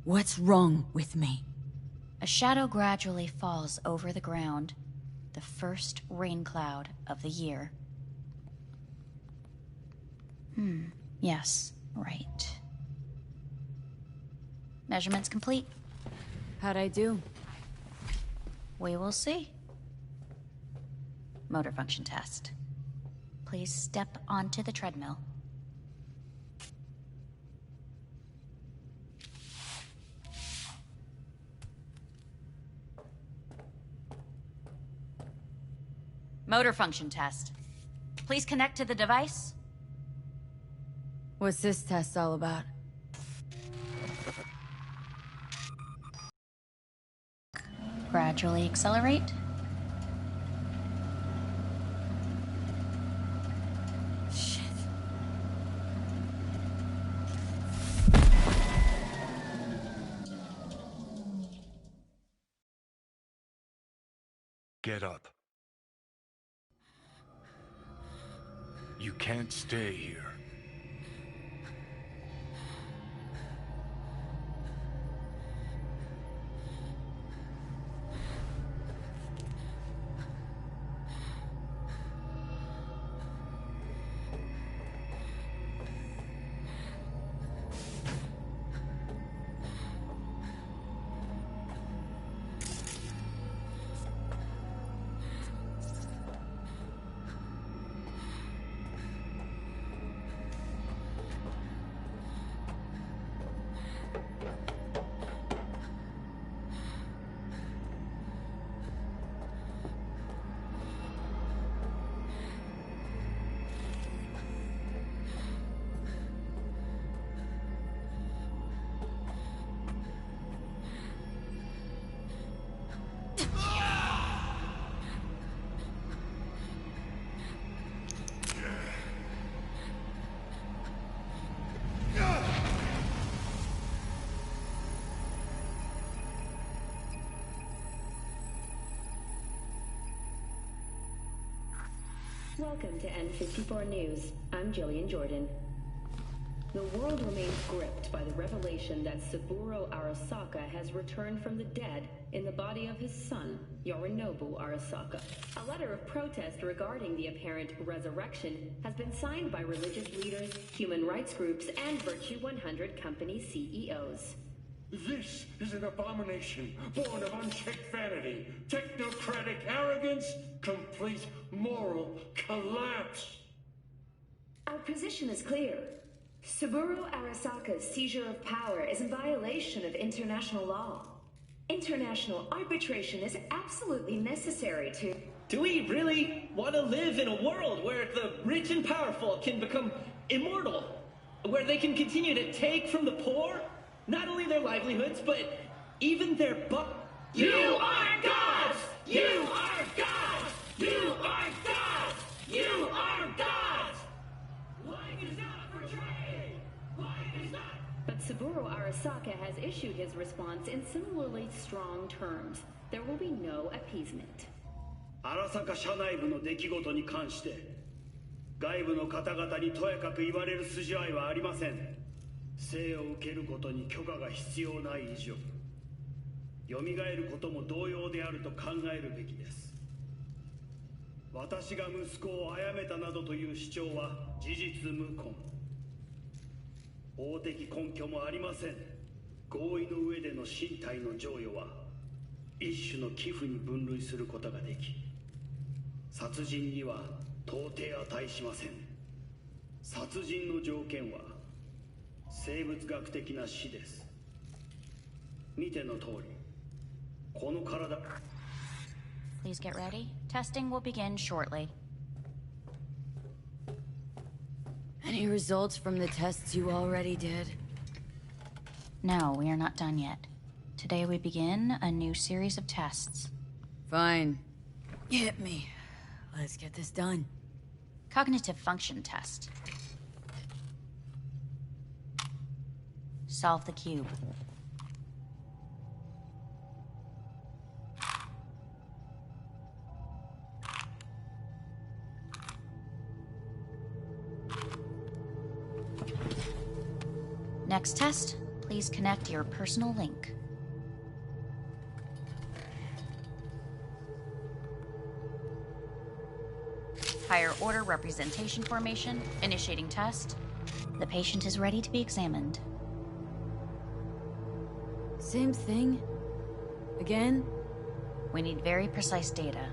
What's wrong with me? A shadow gradually falls over the ground. The first rain cloud of the year. Yes, right. Measurements complete. How'd I do? We will see. Motor function test. Please step onto the treadmill. Motor function test. Please connect to the device. What's this test all about? Gradually accelerate. Shit. Get up. You can't stay here. Welcome to N54 News. I'm Jillian Jordan. The world remains gripped by the revelation that Saburo Arasaka has returned from the dead in the body of his son, Yorinobu Arasaka. A letter of protest regarding the apparent resurrection has been signed by religious leaders, human rights groups, and Virtue 100 company CEOs. This is an abomination born of unchecked vanity, technocratic arrogance, complete moral collapse. Our position is clear. Saburo Arasaka's seizure of power is in violation of international law. International arbitration is absolutely necessary to... Do we really want to live in a world where the rich and powerful can become immortal? Where they can continue to take from the poor? Not only their livelihoods, but even their You are gods! You are gods! You are gods! You are gods! Life is not portrayed! Life is not... But Saburo Arasaka has issued his response in similarly strong terms. There will be no appeasement. 荒坂社内部の出来事に関して外部の方々にとやかく言われる筋合いはありません。生を受けることに許可が必要ない以上、蘇ることも同様であると考えるべきです。私が息子を殺めたなどという主張は事実無根。法的根拠もありません。合意の上での身体の贈与は一種の寄付に分類することができ、殺人には到底値しません。殺人の条件は生物学的な死です。見ての通り、この体。Please get ready. Testing will begin shortly. Any results from the tests you already did? No, we are not done yet. Today we begin a new series of tests. Fine. Hit me. Let's get this done. Cognitive function test. Solve the cube. Next test, please connect your personal link. Higher order representation formation, initiating test. The patient is ready to be examined. Same thing? Again? We need very precise data.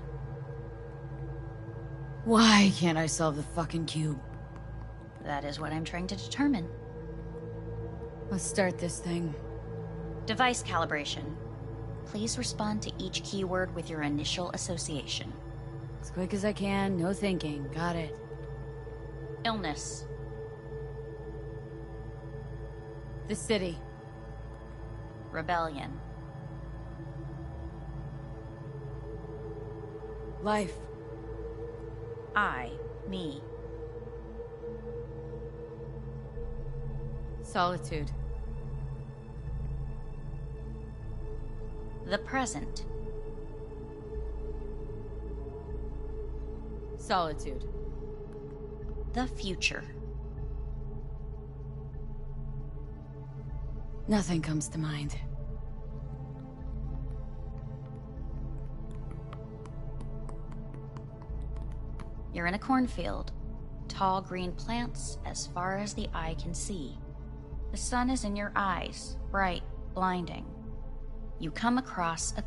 Why can't I solve the fucking cube? That is what I'm trying to determine. Let's start this thing. Device calibration. Please respond to each keyword with your initial association. As quick as I can, no thinking. Got it. Illness. The city. Rebellion. Life. I, me. Solitude. The present. Solitude. The future. Nothing comes to mind. You're in a cornfield. Tall green plants as far as the eye can see. The sun is in your eyes, bright, blinding. You come across a...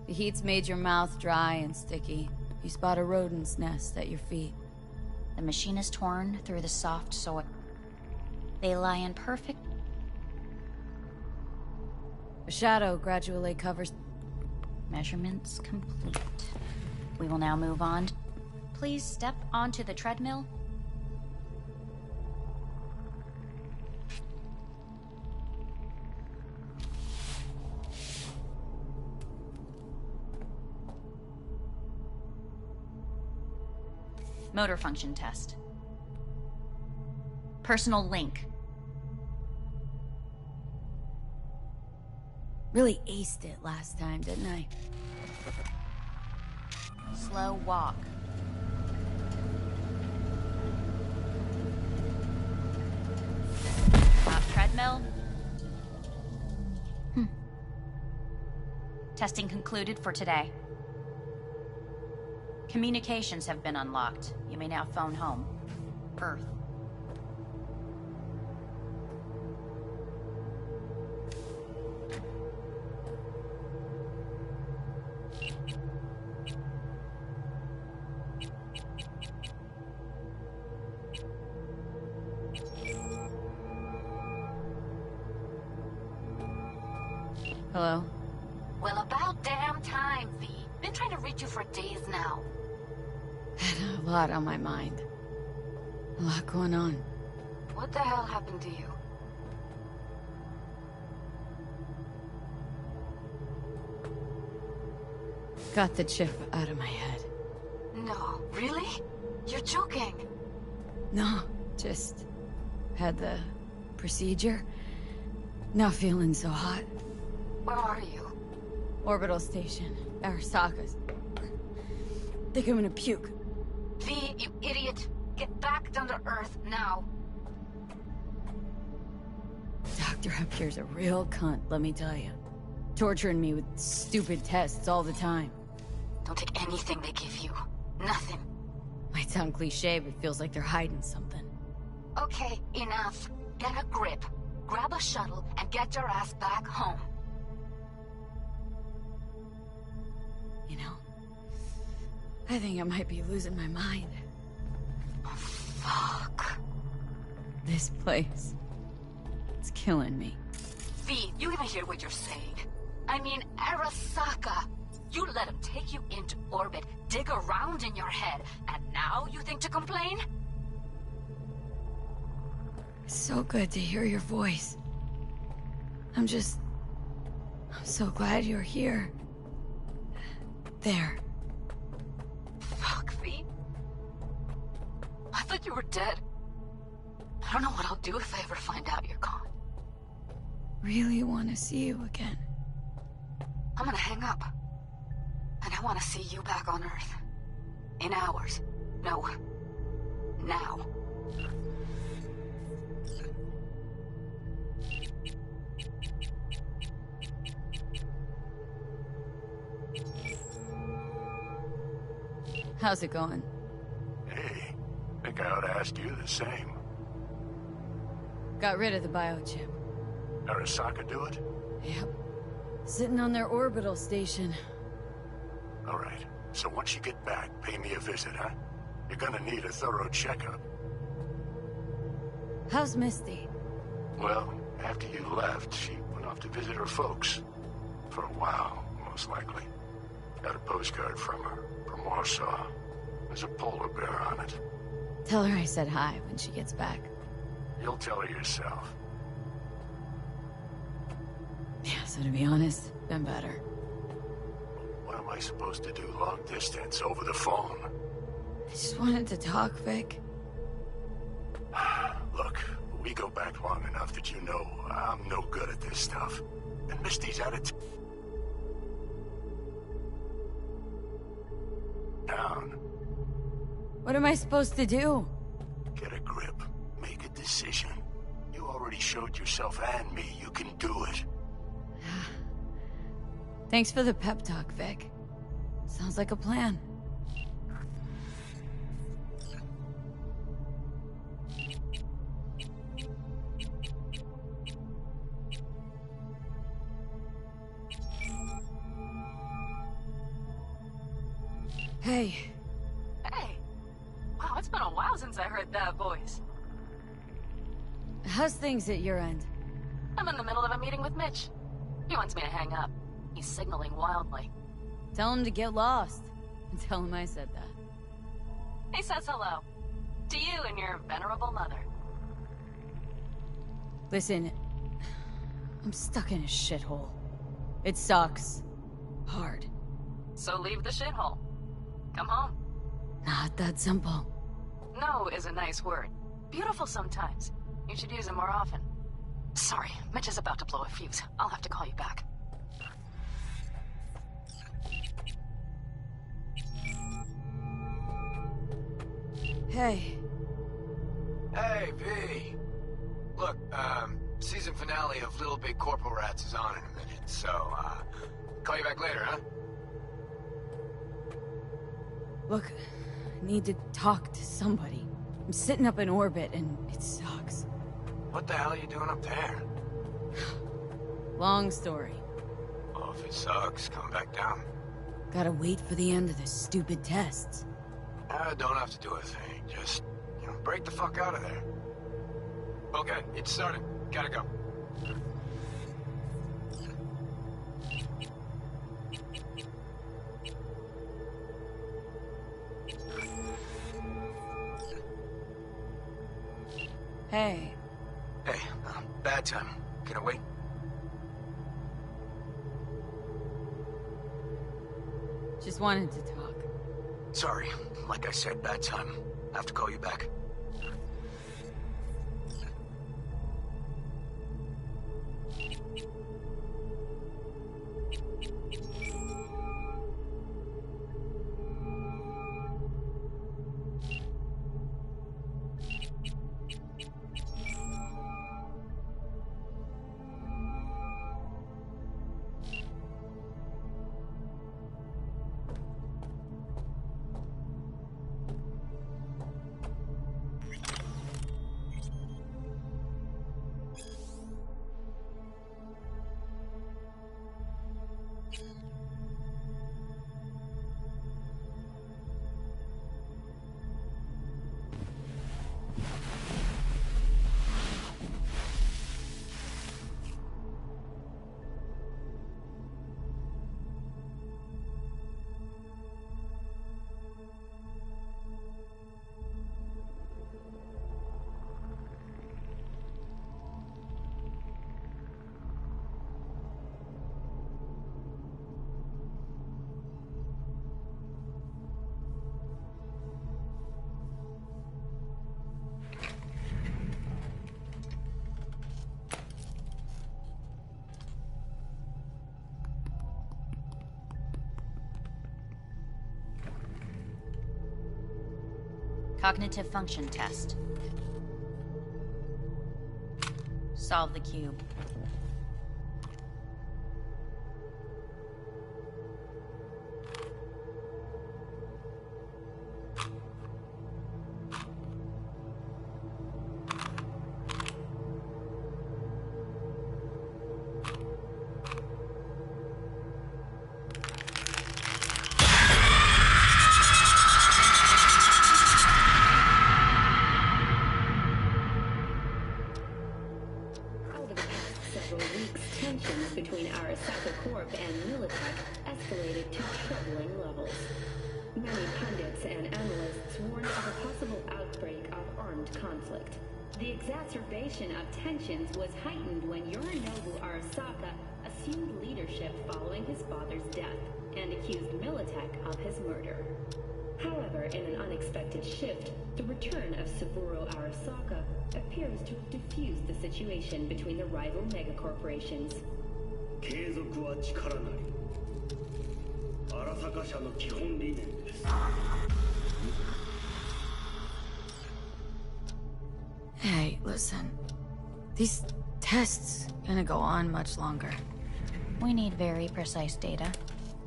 The heat's made your mouth dry and sticky. You spot a rodent's nest at your feet. The machine is torn through the soft soil. They lie in perfect... A shadow gradually covers... Measurements complete. We will now move on. Please step onto the treadmill. Motor function test. Personal link. Really aced it last time, didn't I? Slow walk. Treadmill. Testing concluded for today. Communications have been unlocked. You may now phone home. Earth. Hello? Well, about damn time, V. Been trying to reach you for days now. Had a lot on my mind. A lot going on. What the hell happened to you? Got the chip out of my head. No, really? You're joking. No, just had the procedure. Not feeling so hot. Where are you? Orbital station. Arasaka's. Think I'm gonna puke. V, you idiot. Get back down to Earth now. Dr. up here's a real cunt, let me tell you. Torturing me with stupid tests all the time. Don't take anything they give you. Nothing. Might sound cliche, but feels like they're hiding something. Okay, enough. Get a grip. Grab a shuttle and get your ass back home. You know, I think I might be losing my mind. Oh, fuck. This place. It's killing me. V, you even hear what you're saying? I mean, Arasaka. You let him take you into orbit, dig around in your head, and now you think to complain? It's so good to hear your voice. I'm so glad you're here. There. Fuck, V. I thought you were dead. I don't know what I'll do if I ever find out you're gone. Really want to see you again. I'm gonna hang up. And I want to see you back on Earth. In hours. No. Now. How's it going? Hey, think I ought to ask you the same. Got rid of the biochip. Arasaka do it? Yep. Sitting on their orbital station. All right. So once you get back, pay me a visit, huh? You're gonna need a thorough checkup. How's Misty? Well, after you left, she went off to visit her folks. For a while, most likely. Got a postcard from her, from Warsaw. There's a polar bear on it. Tell her I said hi when she gets back. You'll tell her yourself. Yeah, so to be honest, been better. What am I supposed to do long distance over the phone? I just wanted to talk, Vic. Look, we go back long enough that you know I'm no good at this stuff. And Misty's out of What am I supposed to do? Get a grip. Make a decision. You already showed yourself and me you can do it. Thanks for the pep talk, Vic. Sounds like a plan. Hey. Hey. Wow, it's been a while since I heard that voice. How's things at your end? I'm in the middle of a meeting with Mitch. He wants me to hang up. He's signaling wildly. Tell him to get lost. And tell him I said that. He says hello. To you and your venerable mother. Listen, I'm stuck in a shithole. It sucks. Hard. So leave the shithole. Come home. Not that simple. No is a nice word. Beautiful sometimes. You should use it more often. Sorry, Mitch is about to blow a fuse. I'll have to call you back. Hey. Hey, V. Look, season finale of Little Big Corporal Rats is on in a minute, so, call you back later, huh? Look, I need to talk to somebody. I'm sitting up in orbit, and it sucks. What the hell are you doing up there? Long story. Well, if it sucks, come back down. Gotta wait for the end of the stupid tests. Don't have to do a thing. Just, break the fuck out of there. Okay, it's started. Gotta go. Hey. Hey, bad time. Can I wait? Just wanted to talk. Sorry. Like I said, bad time. I have to call you back. Cognitive function test. Solve the cube. Tensions between Arasaka Corp and Militech escalated to troubling levels. Many pundits and analysts warned of a possible outbreak of armed conflict. The exacerbation of tensions was heightened when Yorinobu Arasaka assumed leadership following his father's death and accused Militech of his murder. However, in an unexpected shift, the return of Saburo Arasaka appears to have diffused the situation between the rival megacorporations. 継続は力なり。荒坂社の基本理念です。Listen, these tests gonna go on much longer. We need very precise data.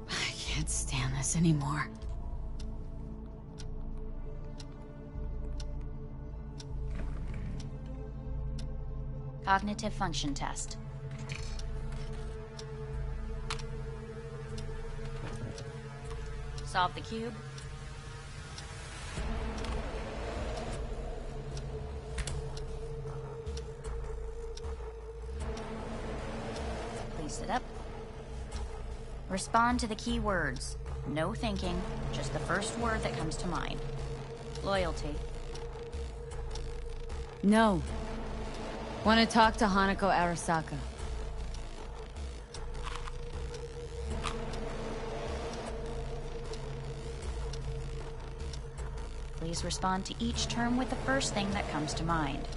I can't stand this anymore. Cognitive function test. Solve the cube. Please sit up. Respond to the key words. No thinking, just the first word that comes to mind. Loyalty. No. Want to talk to Hanako Arasaka. Please respond to each term with the first thing that comes to mind.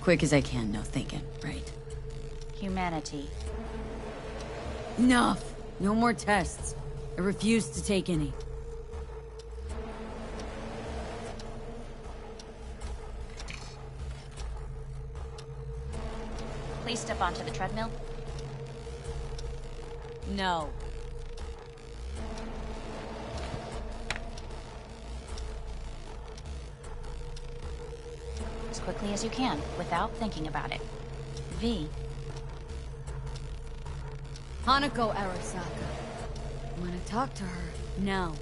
Quick as I can, no thinking, right? Humanity. Enough! No more tests. I refuse to take any. Please step onto the treadmill. No. As quickly as you can, without thinking about it. V. Hanako Arasaka. I'm gonna talk to her now.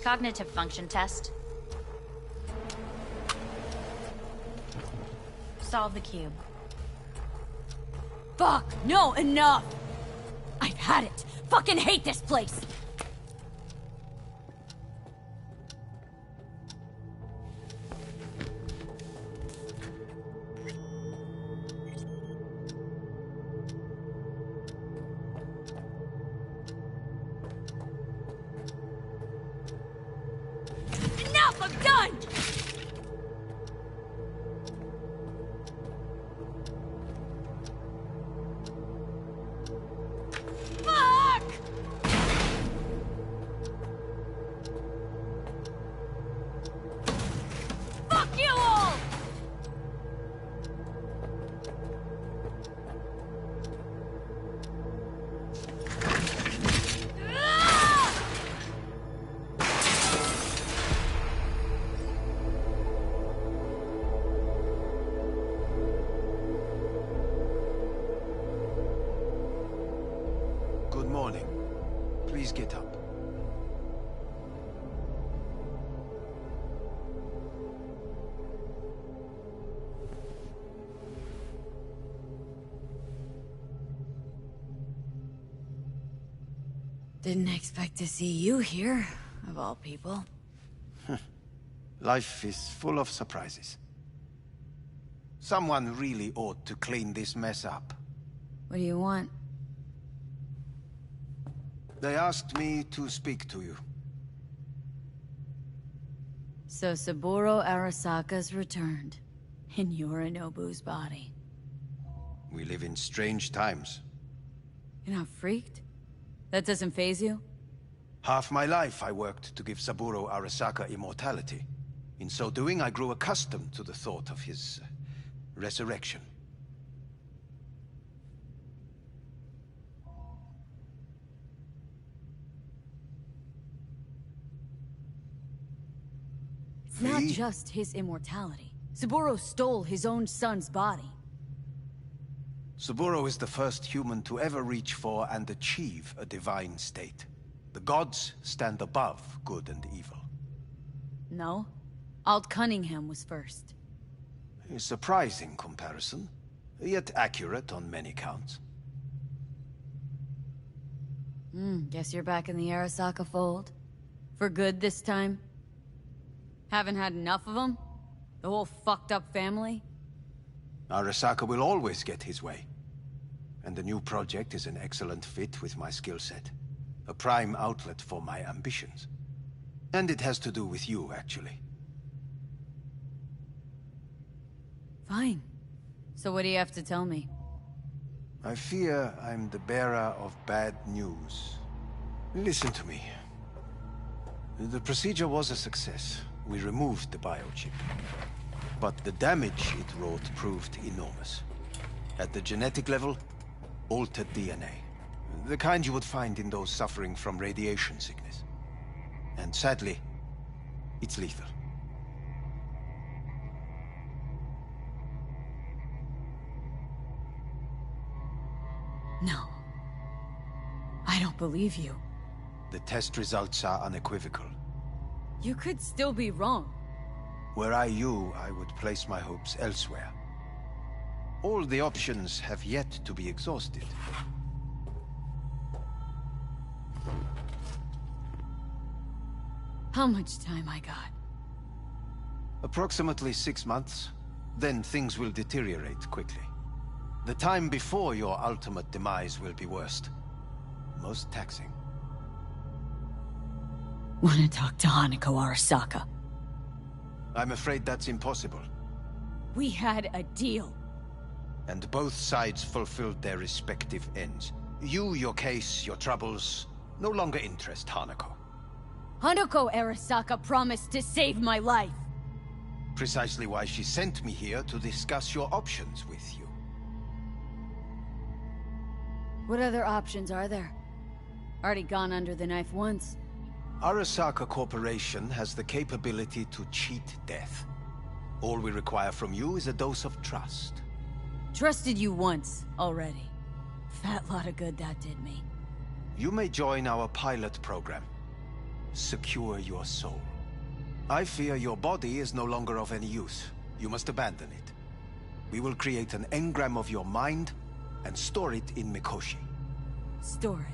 Cognitive function test. Solve the cube. Fuck! No, enough! I've had it! Fucking hate this place! Enough! I'm done! Good morning. Please get up. Didn't expect to see you here, of all people. Life is full of surprises. Someone really ought to clean this mess up. What do you want? They asked me to speak to you. So Saburo Arasaka's returned, in Yorinobu's body. We live in strange times. You're not freaked? That doesn't faze you? Half my life I worked to give Saburo Arasaka immortality. In so doing, I grew accustomed to the thought of his resurrection. It's not just his immortality. Saburo stole his own son's body. Saburo is the first human to ever reach for and achieve a divine state. The gods stand above good and evil. No. Alt Cunningham was first. A surprising comparison, yet accurate on many counts. Guess you're back in the Arasaka fold. For good this time? Haven't had enough of them? The whole fucked up family? Arasaka will always get his way. And the new project is an excellent fit with my skill set. A prime outlet for my ambitions. And it has to do with you, actually. Fine. So what do you have to tell me? I fear I'm the bearer of bad news. Listen to me. The procedure was a success. We removed the biochip. But the damage it wrought proved enormous. At the genetic level, altered DNA. The kind you would find in those suffering from radiation sickness. And sadly, it's lethal. No. I don't believe you. The test results are unequivocal. You could still be wrong. Were I you, I would place my hopes elsewhere. All the options have yet to be exhausted. How much time I got? Approximately 6 months. Then things will deteriorate quickly. The time before your ultimate demise will be worst. Most taxing. Wanna talk to Hanako Arasaka? I'm afraid that's impossible. We had a deal. And both sides fulfilled their respective ends. You, your case, your troubles, no longer interest Hanako. Hanako Arasaka promised to save my life. Precisely why she sent me here to discuss your options with you. What other options are there? Already gone under the knife once. Arasaka Corporation has the capability to cheat death. All we require from you is a dose of trust. Trusted you once, already. Fat lot of good that did me. You may join our pilot program. Secure your soul. I fear your body is no longer of any use. You must abandon it. We will create an engram of your mind and store it in Mikoshi. Store it?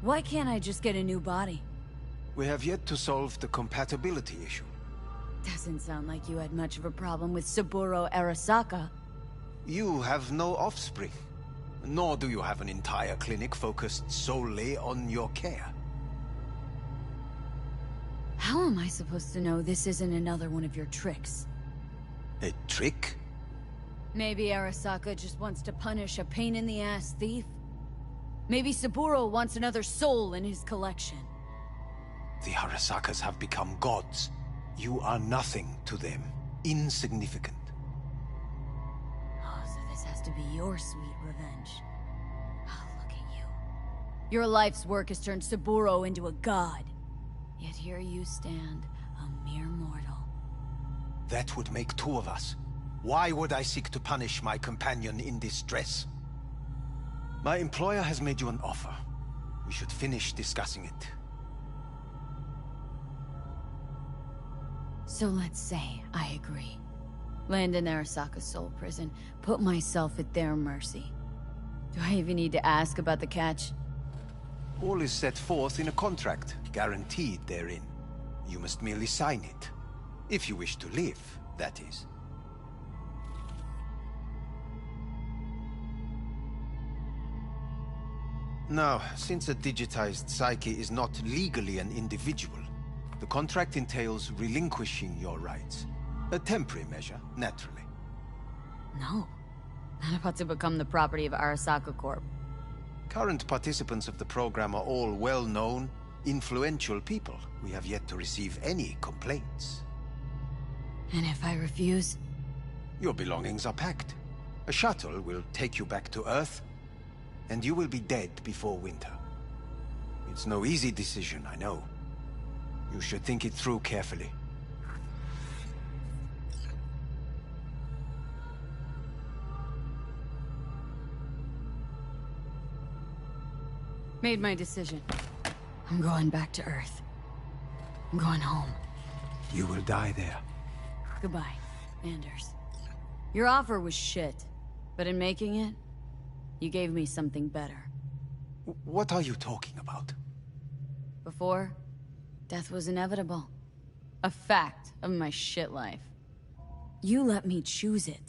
Why can't I just get a new body? We have yet to solve the compatibility issue. Doesn't sound like you had much of a problem with Saburo Arasaka. You have no offspring. Nor do you have an entire clinic focused solely on your care. How am I supposed to know this isn't another one of your tricks? A trick? Maybe Arasaka just wants to punish a pain-in-the-ass thief? Maybe Saburo wants another soul in his collection. The Arasakas have become gods. You are nothing to them. Insignificant. Oh, so this has to be your sweet revenge. Oh, look at you. Your life's work has turned Saburo into a god. Yet here you stand, a mere mortal. That would make two of us. Why would I seek to punish my companion in distress? My employer has made you an offer. We should finish discussing it. So let's say I agree. Land in Arasaka's soul prison, put myself at their mercy. Do I even need to ask about the catch? All is set forth in a contract, guaranteed therein. You must merely sign it. If you wish to live, that is. Now, since a digitized psyche is not legally an individual, the contract entails relinquishing your rights. A temporary measure, naturally. No. Not about to become the property of Arasaka Corp. Current participants of the program are all well-known, influential people. We have yet to receive any complaints. And if I refuse? Your belongings are packed. A shuttle will take you back to Earth, and you will be dead before winter. It's no easy decision, I know. You should think it through carefully. Made my decision. I'm going back to Earth. I'm going home. You will die there. Goodbye, Anders. Your offer was shit, but in making it, you gave me something better. What are you talking about? Before, death was inevitable. A fact of my shit life. You let me choose it.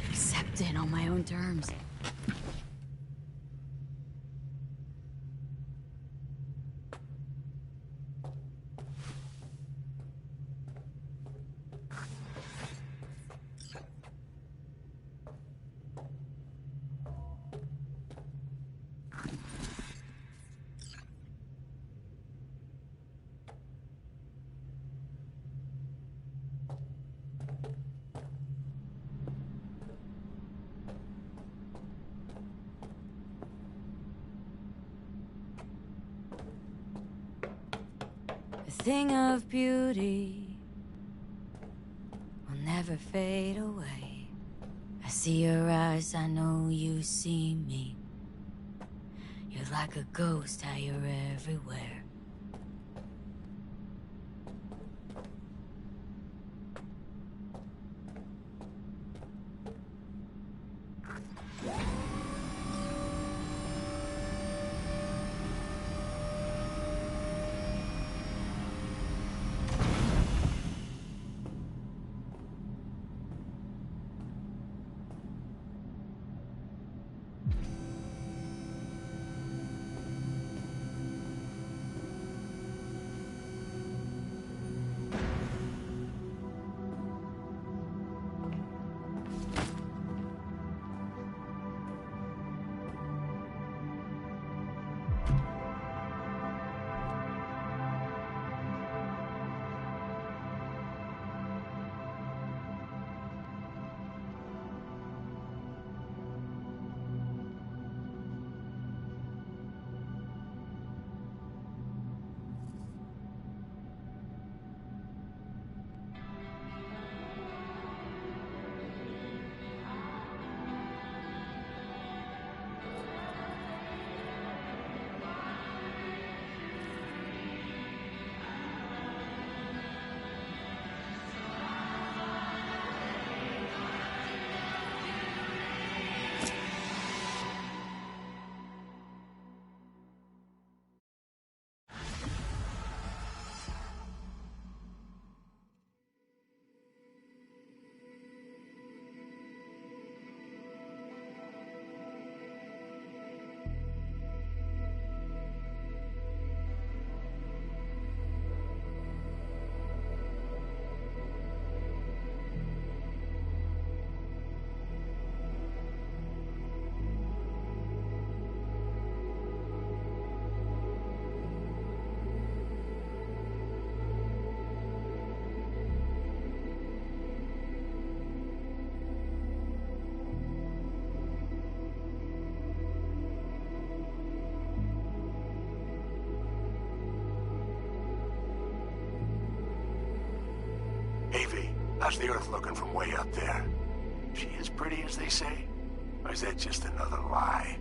Accept it on my own terms. thing of beauty will never fade away. I see your eyes, I know you see me. You're like a ghost, how you're everywhere. How's the Earth looking from way up there? She as pretty as they say? Or is that just another lie?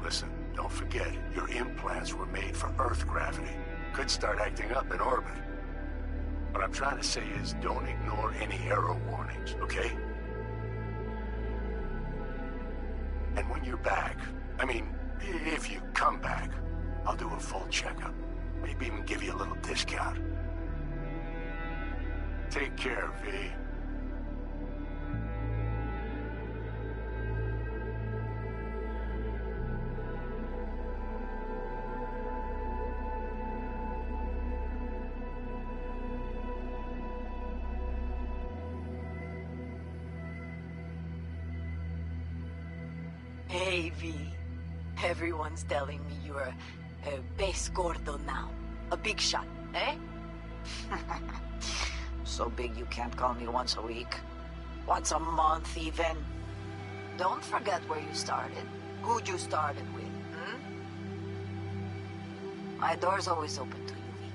Listen, don't forget, your implants were made for Earth gravity. Could start acting up in orbit. What I'm trying to say is, don't ignore any error warnings, okay? And when you're back, I mean, if you come back, I'll do a full checkup. Maybe even give you a little discount. Take care, V. Hey, V. Everyone's telling me you're a base gordo now. A big shot, eh? So big you can't call me once a week. Once a month, even. Don't forget where you started. Who you started with, My door's always open to you, V.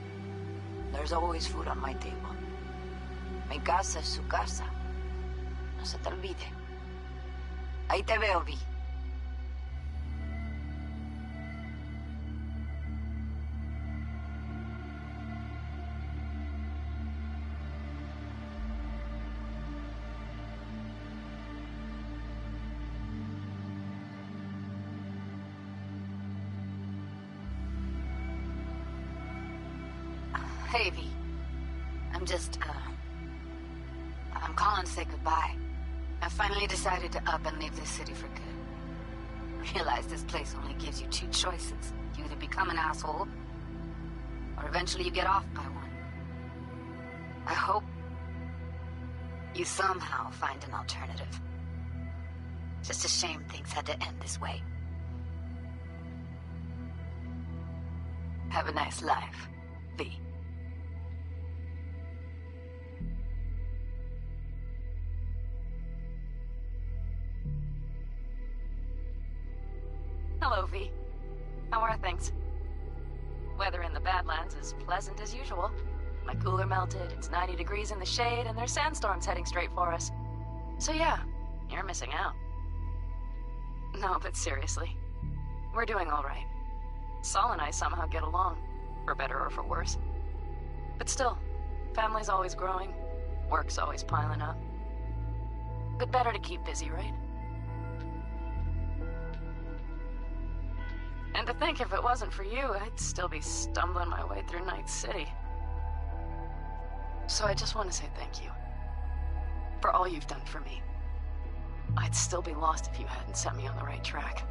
There's always food on my table. Mi casa es su casa. No se te olvide. Ahí te veo, V. Hey, V. I'm calling to say goodbye. I finally decided to up and leave this city for good. Realize this place only gives you two choices. You either become an asshole, or eventually you get off by one. I hope you somehow find an alternative. Just a shame things had to end this way. Have a nice life, V. Hello, V. How are things? Weather in the Badlands is pleasant as usual. My cooler melted, it's 90 degrees in the shade, and there's sandstorms heading straight for us. So yeah, you're missing out. No, but seriously, we're doing all right. Saul and I somehow get along, for better or for worse. But still, family's always growing, work's always piling up. But better to keep busy, right? And to think if it wasn't for you, I'd still be stumbling my way through Night City. So I just want to say thank you. For all you've done for me. I'd still be lost if you hadn't set me on the right track.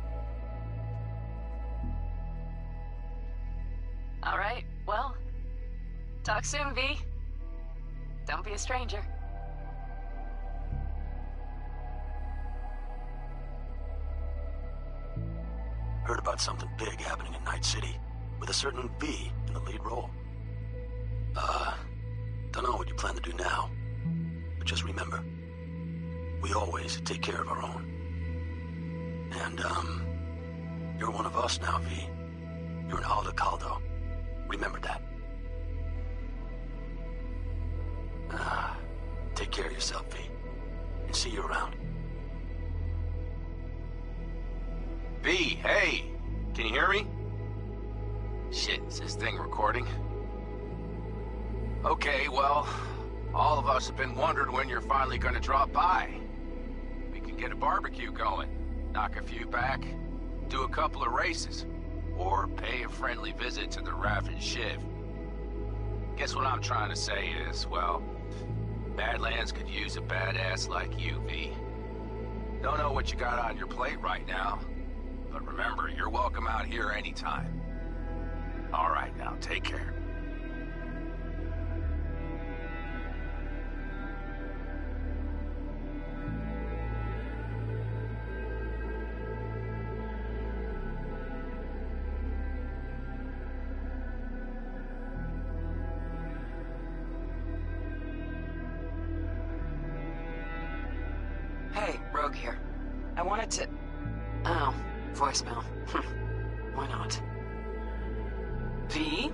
Alright, well, talk soon, V. Don't be a stranger. Heard about something big happening in Night City, with a certain V in the lead role. Don't know what you plan to do now, but just remember, we always take care of our own. And, you're one of us now, V. You're an Aldo Caldo. Remember that. Take care of yourself, V. And see you around. V, hey! Can you hear me? Shit, is this thing recording? Okay, well, all of us have been wondering when you're finally gonna drop by. We can get a barbecue going, knock a few back, do a couple of races, or pay a friendly visit to the Raff and Shiv. Guess what I'm trying to say is, well, Badlands could use a badass like you, V. Don't know what you got on your plate right now, but remember, you're welcome out here anytime. All right, now, take care. Hey, Rogue here. I wanted to... Oh, voicemail. Why not? V?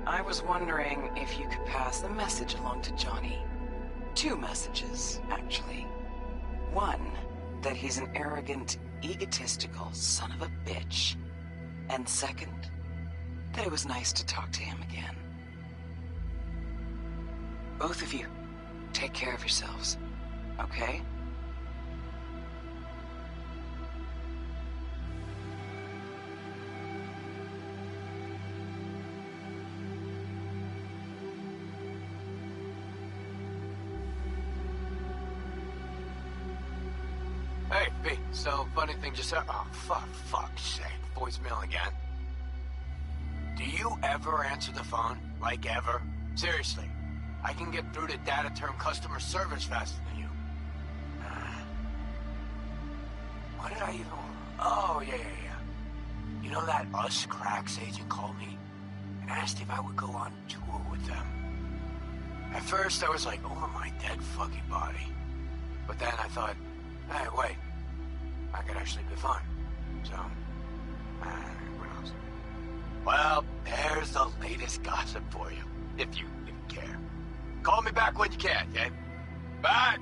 I was wondering if you could pass the message along to Johnny. 2 messages, actually. One, that he's an arrogant, egotistical son of a bitch. And second, that it was nice to talk to him again. Both of you, take care of yourselves, okay? Hey, V, so funny thing just happened. Oh, fuck's sake. Voicemail again. Do you ever answer the phone? Like ever? Seriously. I can get through to data term customer service faster than you. What did I even... Oh, yeah. You know that Us Cracks agent called me and asked if I would go on tour with them. At first, I was like, over my dead fucking body. But then I thought, hey, wait. I could actually be fun. So, who knows? Well, there's the latest gossip for you, if you care. Call me back when you can, okay? Bye!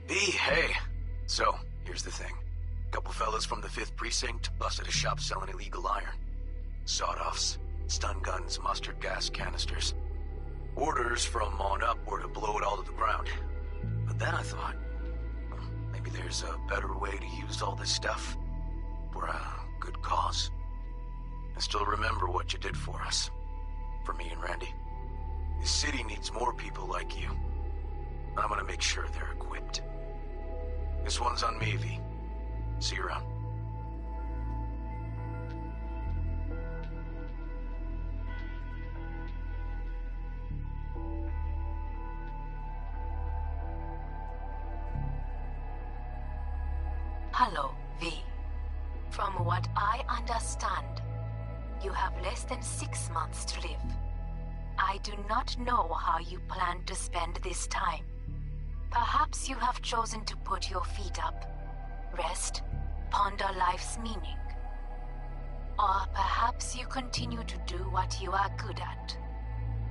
V, hey. So, here's the thing. Couple fellas from the 5th Precinct busted a shop selling illegal iron. Sawed-offs, stun guns, mustard gas canisters. Orders from on up were to blow it all to the ground. But then I thought, maybe there's a better way to use all this stuff for a good cause. I still remember what you did for us. For me and Randy. This city needs more people like you. I'm gonna make sure they're equipped. This one's on me, V. See you around. Hello, V. From what I understand, You have less than 6 months to live. I do not know how you plan to spend this time. Perhaps you have chosen to put your feet up, rest, ponder life's meaning. Or perhaps you continue to do what you are good at.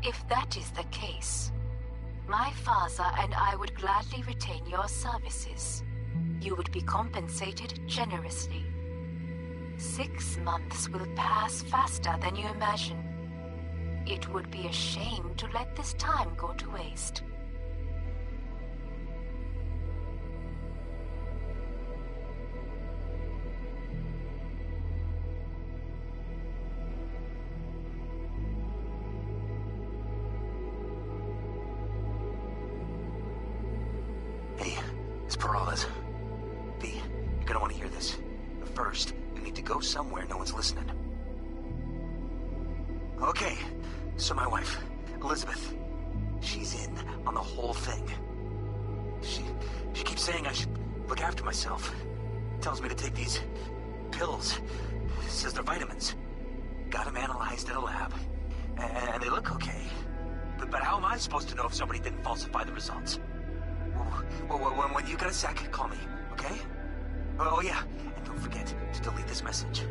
If that is the case, my father and I would gladly retain your services. You would be compensated generously. 6 months will pass faster than you imagine. It would be a shame to let this time go to waste. Hey, it's Peralez. V, you're gonna want to hear this. But first, we need to go somewhere no one's listening. Okay, so my wife, Elizabeth, she's in on the whole thing. She keeps saying I should look after myself. Tells me to take these pills. Says they're vitamins. Got them analyzed in a lab. And they look okay. But how am I supposed to know if somebody didn't falsify the results? When you got a sec, call me, okay? Oh yeah, and don't forget to delete this message.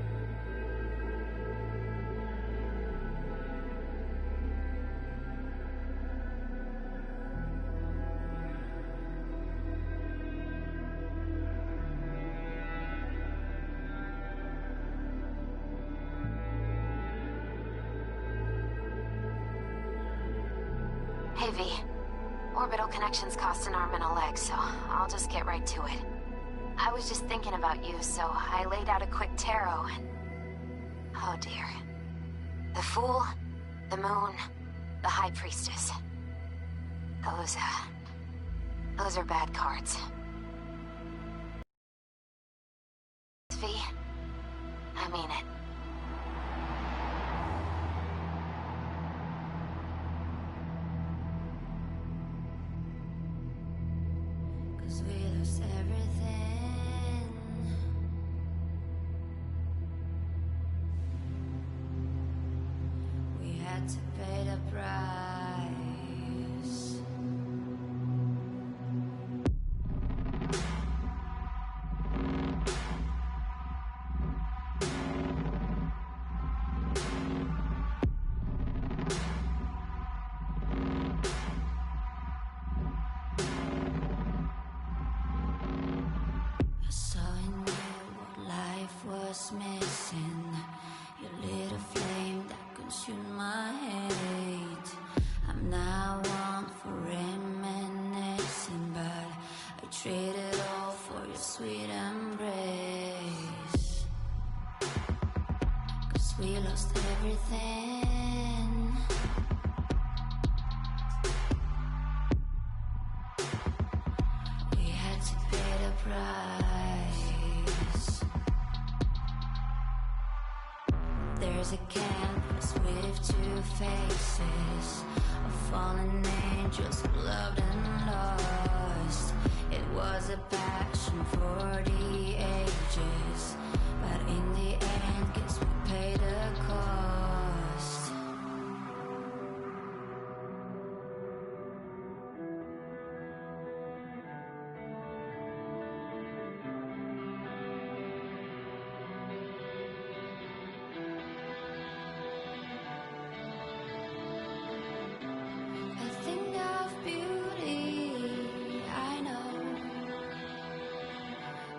Hey, V. Orbital connections cost an arm and a leg, so I'll just get right to it. I was just thinking about you, so I laid out a quick tarot and... oh dear. The Fool, the Moon, the High Priestess. Those are bad cards. V, I mean it. We lost everything. We had to pay the price. Missing. You lit a flame that consumed my hate. I'm now one for reminiscing, but I traded all for your sweet embrace. 'Cause we lost everything. We had to pay the price. There's a canvas with two faces of fallen angels who loved and lost. It was a passion for the ages, but in the end, guess we paid the cost.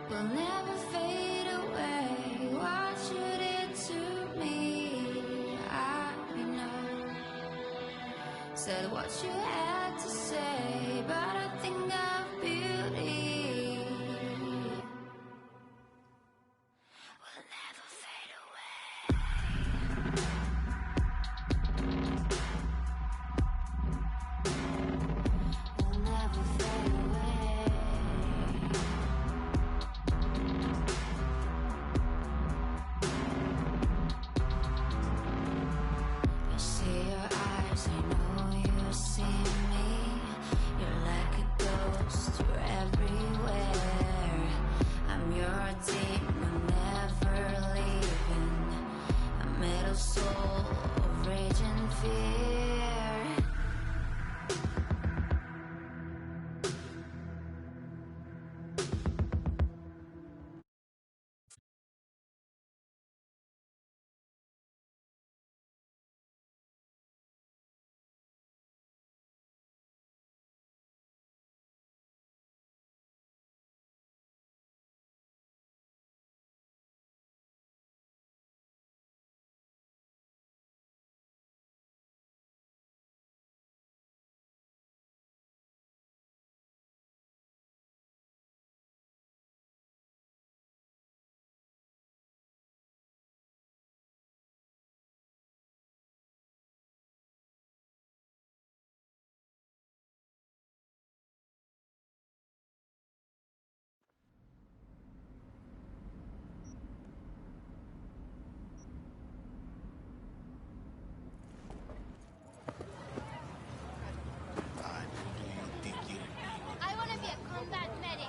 Will never fade away. What you did to me, I know. Said what you had to say, but I think of beauty. Will never fade away. Will never fade away. I see your eyes, I know you see me. You're like fear. I want to be a combat medic.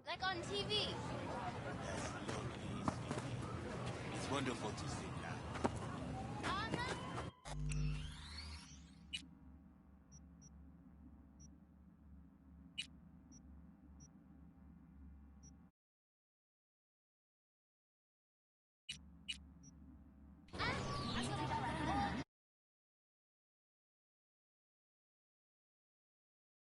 Like on TV. It's wonderful to see.